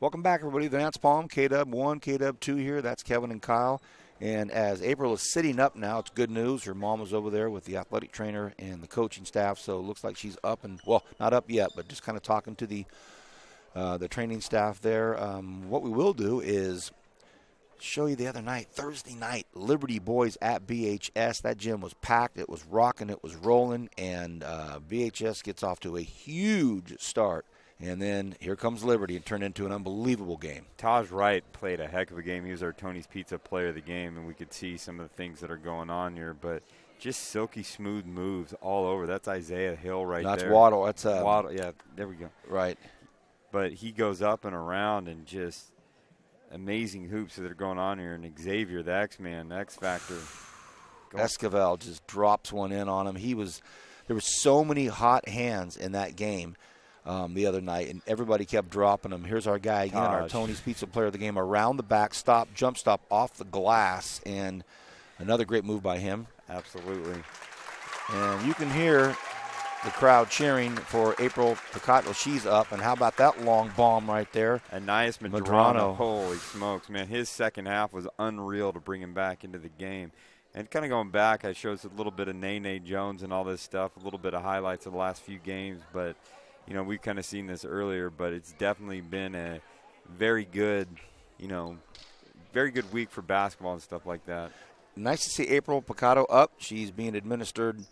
Welcome back, everybody. The Vance Palm, KW 1, KW 2 here. That's Kevin and Kyle. And as April is sitting up now, it's good news. Her mom was over there with the athletic trainer and the coaching staff, so it looks like she's up and, well, not up yet, but just kind of talking to the training staff there. What we will do is show you the other night, Thursday night, Liberty boys at BHS. That gym was packed. It was rocking. It was rolling. And BHS gets off to a huge start. And then here comes Liberty and turned into an unbelievable game. Taj Wright played a heck of a game. He was our Tony's Pizza player of the game, and we could see some of the things that are going on here. But just silky smooth moves all over. That's Isaiah Hill right there. That's Waddle. That's Waddle. Yeah, there we go. Right. But he goes up and around and just amazing hoops that are going on here. And Xavier, the X-Man, the X-Factor. Esquivel just drops one in on him. There were so many hot hands in that game. The other night, and everybody kept dropping them. Here's our guy again, our Tony's Pizza player of the game, around the back, jump stop off the glass, and another great move by him. Absolutely. And you can hear the crowd cheering for April Picado. She's up, and how about that long bomb right there? Anias Medrano. Holy smokes, man. His second half was unreal to bring him back into the game. And kind of going back, I showed a little bit of Nene Jones and all this stuff, a little bit of highlights of the last few games, but you know, we've kind of seen this earlier, but it's definitely been a very good, very good week for basketball and stuff like that. Nice to see April Picado up. She's being administered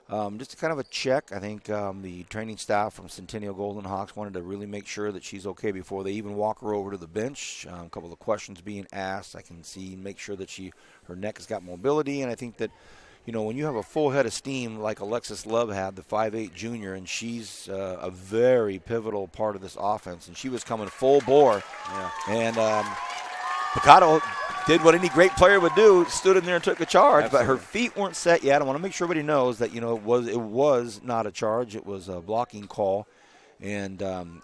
just kind of a check. I think the training staff from Centennial Golden Hawks wanted to really make sure that she's okay before they even walk her over to the bench. A couple of questions being asked. I can make sure that her neck has got mobility, and I think that when you have a full head of steam like Alexis Love had, the 5'8" junior, and she's a very pivotal part of this offense, and she was coming full bore. Yeah. And Picado did what any great player would do, stood in there and took a charge. Absolutely. But her feet weren't set yet. I want to make sure everybody knows that, it was not a charge. It was a blocking call. And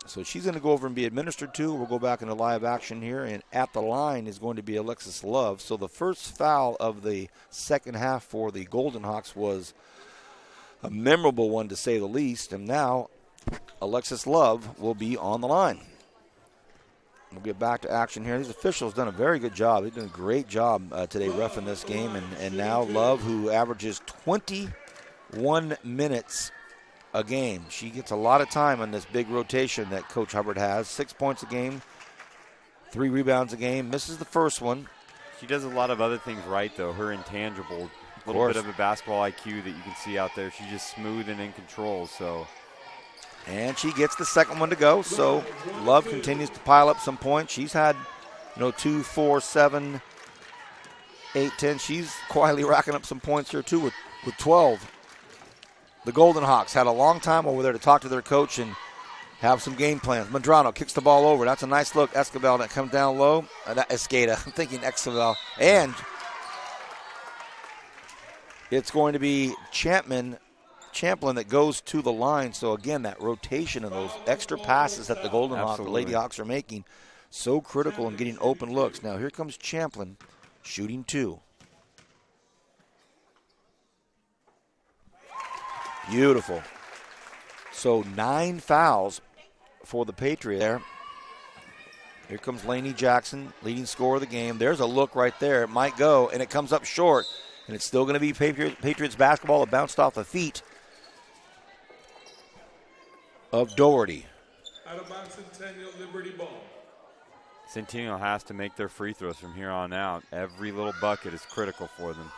so she's going to go over and be administered to. We'll go back into live action here. And at the line is going to be Alexis Love. So the first foul of the second half for the Golden Hawks was a memorable one, to say the least. And now Alexis Love will be on the line. We'll get back to action here. These officials done a very good job. They've done a great job today reffing this game. And now Love, who averages 21 minutes a game. She gets a lot of time on this big rotation that Coach Hubbard has. 6 points a game, 3 rebounds a game. Misses the first one. She does a lot of other things right, though. Her intangible, a little bit of a basketball IQ that you can see out there. She's just smooth and in control. So And she gets the second one to go. So Love continues to pile up some points. She's had, 2, 4, 7, 8, 10. She's quietly racking up some points here too with 12. The Golden Hawks had a long time over there to talk to their coach and have some game plans. Medrano kicks the ball over. That's a nice look. Escobar that comes down low. Escada. I'm thinking Escobar. And it's going to be Champlin that goes to the line. So, again, that rotation and those extra passes that the Golden Hawks, the Lady Hawks are making, so critical in getting open looks. Now, here comes Champlin shooting 2. Beautiful. So 9 fouls for the Patriots there. Here comes Lainey Jackson, leading scorer of the game. There's a look right there. It might go, and it comes up short. And it's still going to be Patriots basketball. It bounced off the feet of Doherty. Out of bounds, Centennial Liberty ball. Centennial has to make their free throws from here on out. Every little bucket is critical for them.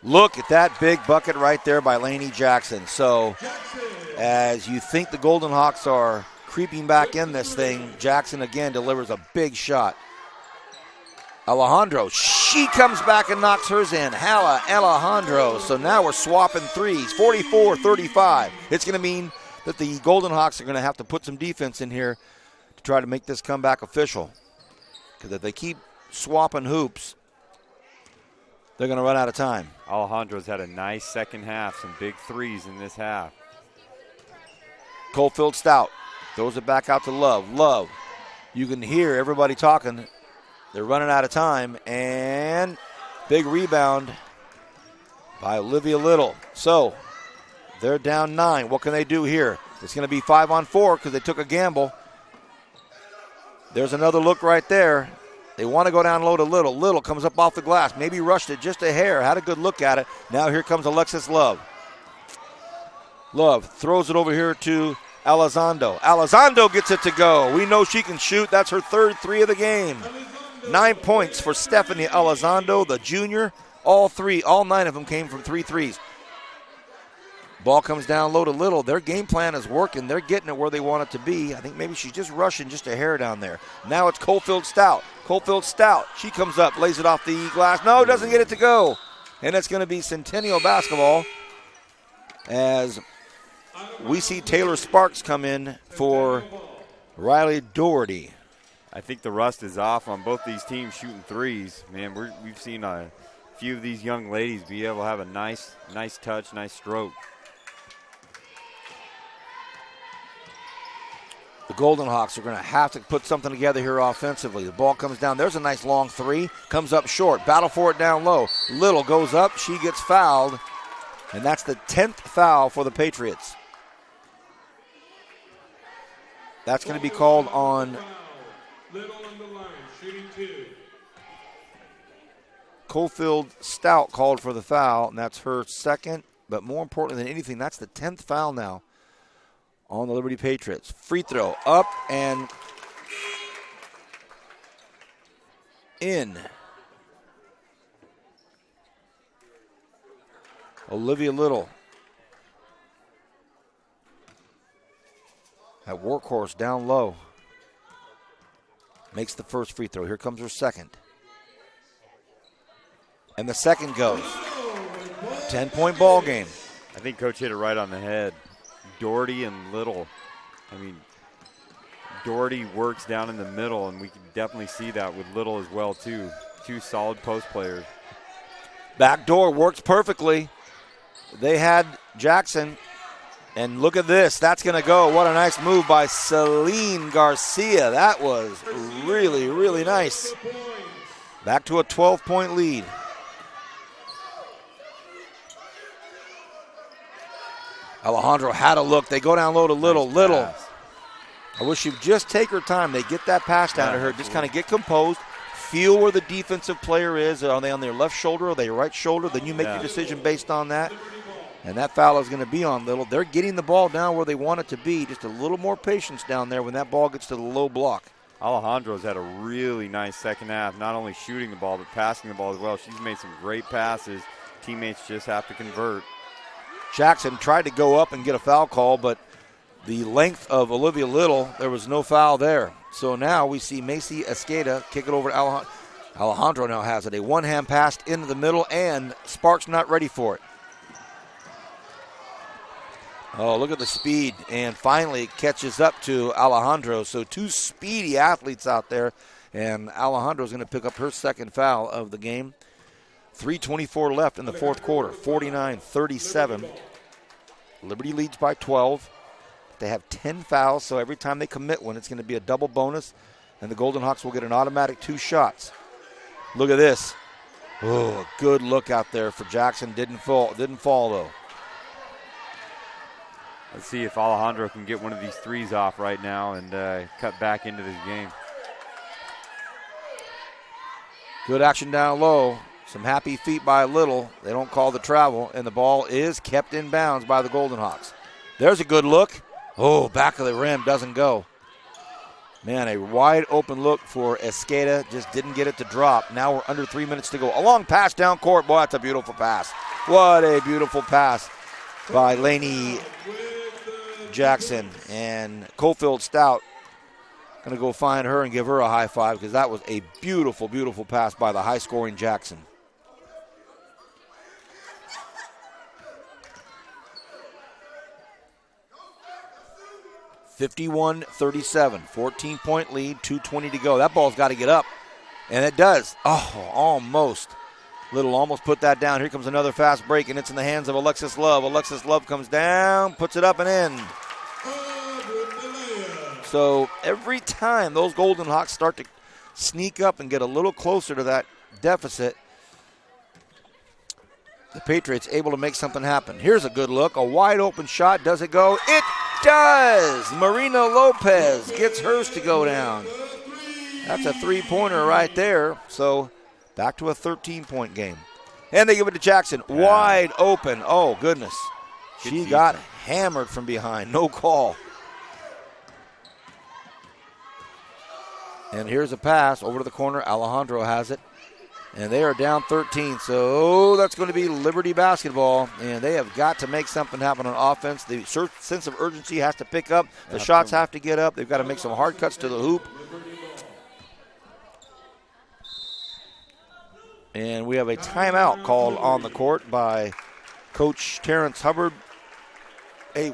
Look at that big bucket right there by Lainey Jackson. So as you think the Golden Hawks are creeping back in this thing, Jackson again delivers a big shot. Alejandro, she comes back and knocks hers in. Alejandro. So now we're swapping threes, 44-35. It's going to mean that the Golden Hawks are going to have to put some defense in here to try to make this comeback official. Because if they keep swapping hoops, they're going to run out of time. Alejandro's had a nice second half, some big threes in this half. Coalfield Stout throws it back out to Love. Love, you can hear everybody talking. They're running out of time, and big rebound by Olivia Little. So they're down 9. What can they do here? It's going to be 5-on-4 because they took a gamble. There's another look right there. They want to go down low to Little. Little comes up off the glass. Maybe rushed it just a hair. Had a good look at it. Now here comes Alexis Love. Love throws it over here to Elizondo. Elizondo gets it to go. We know she can shoot. That's her third 3 of the game. 9 points for Stephanie Elizondo, the junior. All 9 of them came from 3 threes. Ball comes down low to Little. Their game plan is working. They're getting it where they want it to be. I think maybe she's just rushing just a hair down there. Now it's Coalfield Stout. Coalfield Stout. She comes up, lays it off the glass. No, doesn't get it to go. And it's going to be Centennial basketball as we see Taylor Sparks come in for Riley Doherty. I think the rust is off on both these teams shooting threes. Man, we've seen a few of these young ladies be able to have a nice touch, nice stroke. The Golden Hawks are going to have to put something together here offensively. The ball comes down. There's a nice long 3. Comes up short. Battle for it down low. Little goes up. She gets fouled. And that's the 10th foul for the Patriots. That's going to be called on Little on the line, shooting 2. Coalfield Stout called for the foul, and that's her second. But more important than anything, that's the 10th foul now on the Liberty Patriots. Free throw up and in. Olivia Little. That workhorse down low. Makes the first free throw. Here comes her second. And the second goes. 10-point ball game. I think Coach hit it right on the head. Doherty and Little. I mean, Doherty works down in the middle, and we can definitely see that with Little as well, too. 2 solid post players. Back door works perfectly. They had Jackson, and look at this. That's going to go. What a nice move by Celine Garcia. That was really, really nice. Back to a 12-point lead. Alejandro had a look. They go down low to Little. Nice Little. pass. I wish she'd just take her time. They get that pass down to her. Just kind of get composed. Feel where the defensive player is. Are they on their left shoulder? Are they right shoulder? Then you make your decision based on that. And that foul is going to be on Little. They're getting the ball down where they want it to be. Just a little more patience down there when that ball gets to the low block. Alejandro's had a really nice second half, not only shooting the ball, but passing the ball as well. She's made some great passes. Teammates just have to convert. Jackson tried to go up and get a foul call, but the length of Olivia Little, there was no foul there. So now we see Macy Esqueda kick it over to Alejandro. Alejandro now has it. A one-hand pass into the middle, and Sparks not ready for it. Oh, look at the speed, and finally it catches up to Alejandro. So two speedy athletes out there, and Alejandro's going to pick up her second foul of the game. 3:24 left in the fourth quarter, 49-37. Liberty leads by 12. They have 10 fouls, so every time they commit one, it's going to be a double bonus, and the Golden Hawks will get an automatic 2 shots. Look at this. Oh, a good look out there for Jackson. Didn't fall though. Let's see if Alejandro can get one of these threes off right now and cut back into this game. Good action down low. Some happy feet by Little. They don't call the travel, and the ball is kept in bounds by the Golden Hawks. There's a good look. Oh, back of the rim, doesn't go. Man, a wide open look for Esqueda. Just didn't get it to drop. Now we're under 3 minutes to go. A long pass down court. Boy, that's a beautiful pass. What a beautiful pass by Lainey Jackson. And Cofield Stout going to go find her and give her a high five because that was a beautiful, beautiful pass by the high-scoring Jackson. (51-37), 14-point lead, 2:20 to go. That ball's got to get up, and it does. Oh, almost. Little almost put that down. Here comes another fast break, and it's in the hands of Alexis Love. Alexis Love comes down, puts it up and in. So every time those Golden Hawks start to sneak up and get a little closer to that deficit, the Patriots able to make something happen. Here's a good look. A wide open shot. Does it go? It does. Marina Lopez gets hers to go down. That's a three-pointer right there. So back to a 13-point game. And they give it to Jackson. Wide open. Oh, goodness. She got hammered from behind. No call. And here's a pass over to the corner. Alejandro has it. And they are down 13. So that's going to be Liberty basketball. And they have got to make something happen on offense. The sense of urgency has to pick up. The shots have to get up. They've got to make some hard cuts to the hoop. And we have a timeout called on the court by Coach Terrence Hubbard. Hey,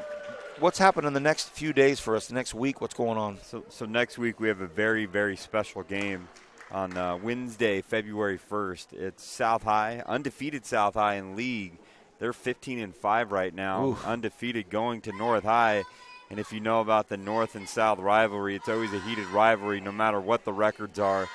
what's happening in the next few days for us, the next week? What's going on? So next week we have a very, very special game on Wednesday, February 1st. It's South High, undefeated South High in league. They're 15-5 right now, Oof. Undefeated going to North High. And if you know about the North and South rivalry, it's always a heated rivalry no matter what the records are.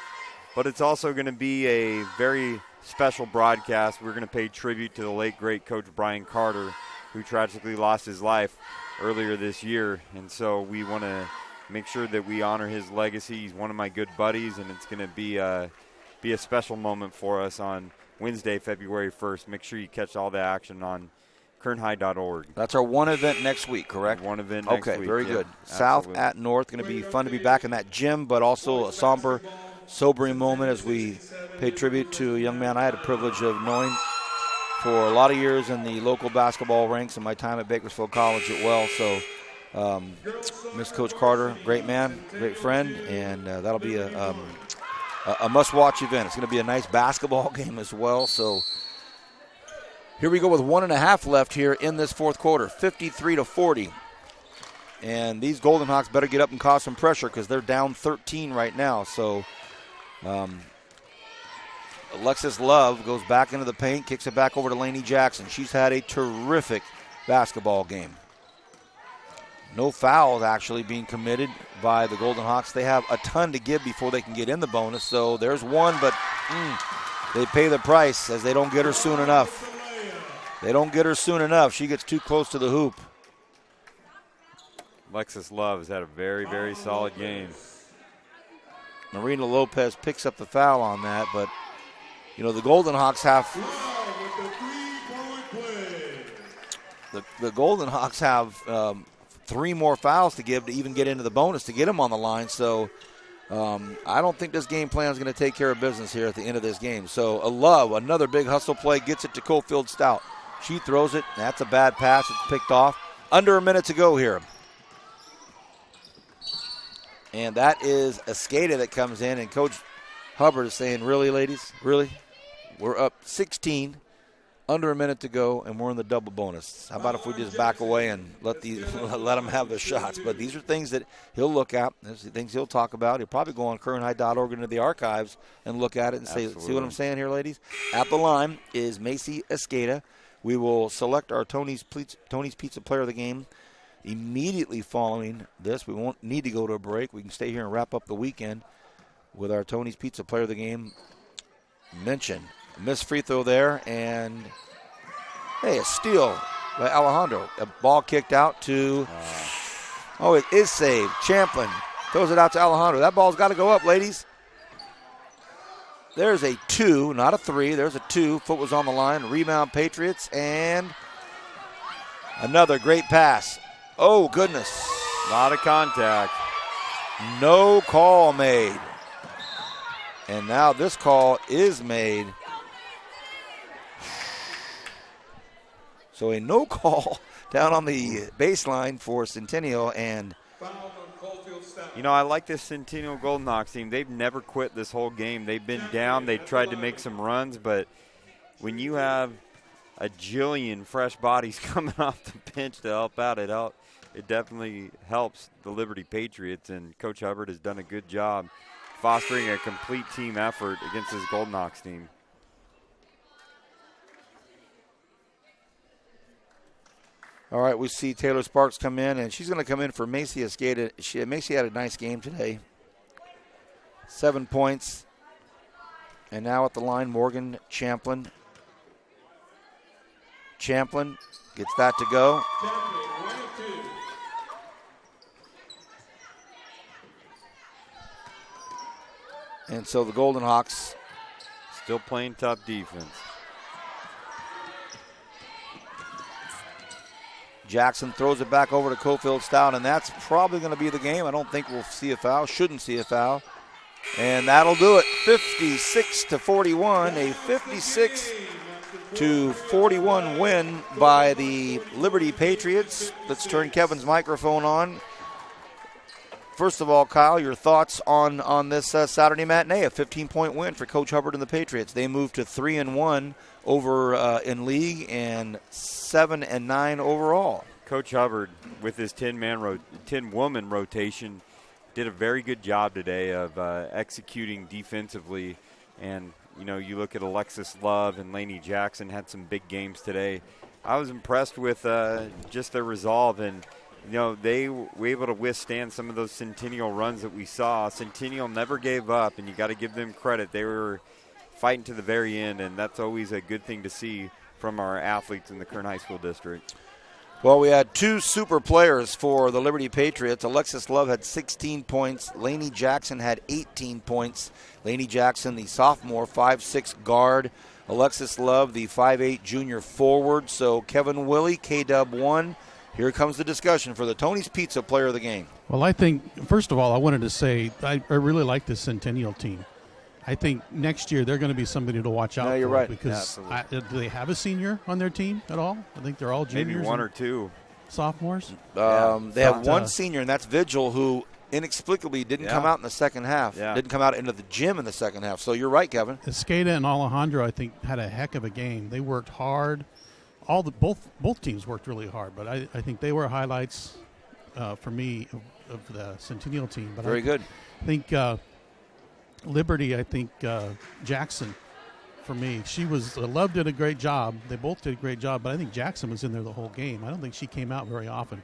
But it's also going to be a very special broadcast. We're going to pay tribute to the late, great Coach Brian Carter, who tragically lost his life earlier this year. And so we want to make sure that we honor his legacy. He's one of my good buddies, and it's going to be a special moment for us on Wednesday, February 1st. Make sure you catch all the action on kernhigh.org. That's our one event next week, correct? One event next week. Okay, very good. Absolutely. South at North, going to be fun to be back in that gym, but also a somber, sobering moment as we pay tribute to a young man I had the privilege of knowing for a lot of years in the local basketball ranks in my time at Bakersfield College as well. So miss Coach Carter, great man, great friend, and that'll be a must-watch event. It's going to be a nice basketball game as well. So here we go with 1.5 left here in this fourth quarter, 53-40. And these Golden Hawks better get up and cause some pressure because they're down 13 right now. So Alexis Love goes back into the paint, kicks it back over to Lainey Jackson. She's had a terrific basketball game. No fouls actually being committed by the Golden Hawks. They have a ton to give before they can get in the bonus. So there's one, but they pay the price as they don't get her soon enough. They don't get her soon enough. She gets too close to the hoop. Alexis Love has had a very, very solid game. Marina Lopez picks up the foul on that, but, you know, the Golden Hawks have the Golden Hawks have 3 more fouls to give to even get into the bonus to get them on the line. So I don't think this game plan is going to take care of business here at the end of this game. So a Love, another big hustle play, gets it to Cofield Stout. She throws it. That's a bad pass. It's picked off. Under a minute to go here. And that is Escada that comes in, and Coach Hubbard is saying, really, ladies? Really? We're up 16, under a minute to go, and we're in the double bonus. How about if we just back away and let them have the shots? But these are things that he'll look at. These are things he'll talk about. He'll probably go on KernHigh.org into the archives and look at it and say, see what I'm saying here, ladies? At the line is Macy Escada. We will select our Tony's Pizza Player of the Game immediately following this. We won't need to go to a break. We can stay here and wrap up the weekend with our Tony's Pizza Player of the Game mention. Missed free throw there, and hey, a steal by Alejandro. A ball kicked out to, it is saved. Champlin throws it out to Alejandro. That ball's got to go up, ladies. There's a 2, not a 3. There's a 2. Foot was on the line. Rebound Patriots, and another great pass. Oh, goodness. A lot of contact. No call made. And now this call is made. So a no call down on the baseline for Centennial. And you know, I like this Centennial Golden Hawks team. They've never quit this whole game. They've been down. They tried to make some runs, but when you have a jillion fresh bodies coming off the bench to help out, it definitely helps the Liberty Patriots, and Coach Hubbard has done a good job fostering a complete team effort against this Golden Hawks team. All right, we see Taylor Sparks come in, and she's going to come in for Macy Escada. Macy had a nice game today. 7 points. And now at the line, Morgan Champlin. Champlin gets that to go. And so the Golden Hawks still playing tough defense. Jackson throws it back over to Cofield Stout, and that's probably going to be the game. I don't think we'll see a foul. Shouldn't see a foul. And that'll do it. 56-41, a 56-41 win by the Liberty Patriots. Let's turn Kevin's microphone on. First of all, Kyle, your thoughts on this Saturday matinee, a 15-point win for Coach Hubbard and the Patriots. They moved to 3-1 over in league and 7-9 overall. Coach Hubbard, with his 10-woman rotation, did a very good job today of executing defensively. And, you know, you look at Alexis Love and Lainey Jackson had some big games today. I was impressed with just their resolve, and you know, they were able to withstand some of those Centennial runs that we saw. Centennial never gave up, and you got to give them credit. They were fighting to the very end, and that's always a good thing to see from our athletes in the Kern High School District. Well, we had 2 super players for the Liberty Patriots. Alexis Love had 16 points. Lainey Jackson had 18 points. Lainey Jackson, the sophomore, 5'6" guard. Alexis Love, the 5'8" junior forward. So Kevin Willie, K-Dub 1. Here comes the discussion for the Tony's Pizza Player of the Game. Well, I think, first of all, I wanted to say I really like this Centennial team. I think next year they're going to be somebody to watch out for. You're right. Because do they have a senior on their team at all? I think they're all juniors. Maybe 1 or 2. Sophomores? They have one senior, and that's Vigil, who inexplicably didn't come out in the second half. Didn't come out into the gym in the second half. So you're right, Kevin. Escada and Alejandro, I think, had a heck of a game. They worked hard. Both teams worked really hard, but I think they were highlights for me of the Centennial team. But Very good. I think Liberty, Jackson, for me, Love did a great job. They both did a great job, but I think Jackson was in there the whole game. I don't think she came out very often,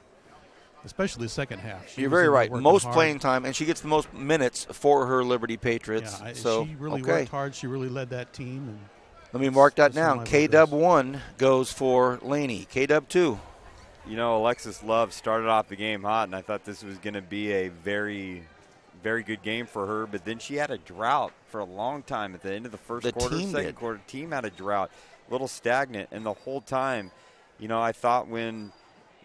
especially the second half. You're very right. Most playing time, and she gets the most minutes for her Liberty Patriots. Yeah, so she really worked hard. She really led that team. And let me mark that down. K-Dub 1 goes for Laney. K-Dub 2. You know, Alexis Love started off the game hot, and I thought this was going to be a very, very good game for her. But then she had a drought for a long time at the end of the first quarter, second quarter. Team had a drought, a little stagnant. And the whole time, you know, I thought when,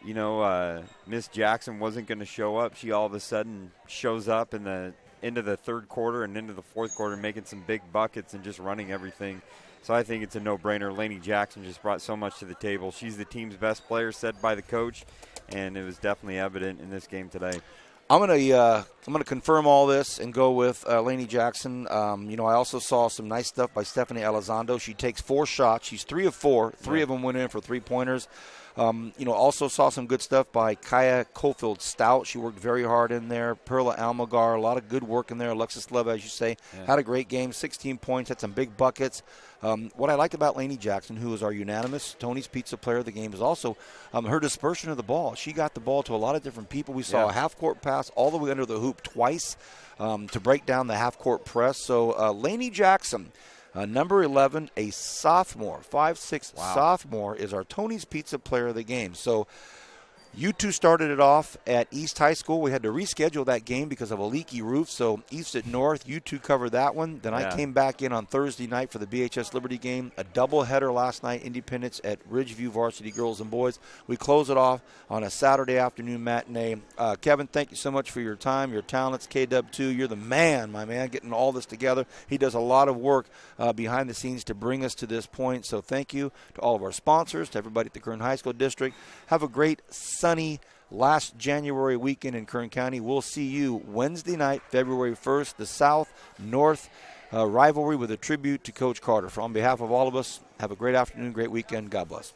you know, Miss Jackson wasn't going to show up, she all of a sudden shows up in the end of the third quarter and into the fourth quarter, making some big buckets and just running everything. So I think it's a no-brainer. Lainey Jackson just brought so much to the table. She's the team's best player, said by the coach, and it was definitely evident in this game today. I'm gonna confirm all this and go with Lainey Jackson. I also saw some nice stuff by Stephanie Elizondo. She takes 4 shots. She's 3 of 4. 3 of them went in for 3-pointers. Also saw some good stuff by Kaya Cofield-Stout. She worked very hard in there. Perla Almagar, a lot of good work in there. Alexis Love, as you say, had a great game, 16 points, had some big buckets. What I liked about Lainey Jackson, who was our unanimous Tony's Pizza player of the game, is also her dispersion of the ball. She got the ball to a lot of different people. We saw a half-court pass all the way under the hoop twice to break down the half-court press. So Lainey Jackson, number 11, a sophomore, 5'6" sophomore, is our Tony's Pizza player of the game. So you two started it off at East High School. We had to reschedule that game because of a leaky roof. So East at North, you two covered that one. Then I came back in on Thursday night for the BHS Liberty game. A doubleheader last night, Independence at Ridgeview Varsity Girls and Boys. We close it off on a Saturday afternoon matinee. Kevin, thank you so much for your time, your talents. KW2, you're the man, my man, getting all this together. He does a lot of work behind the scenes to bring us to this point. So thank you to all of our sponsors, to everybody at the Kern High School District. Have a great sunny last January weekend in Kern County. We'll see you Wednesday night, February 1st, the South-North rivalry with a tribute to Coach Carter. On behalf of all of us, have a great afternoon, great weekend. God bless.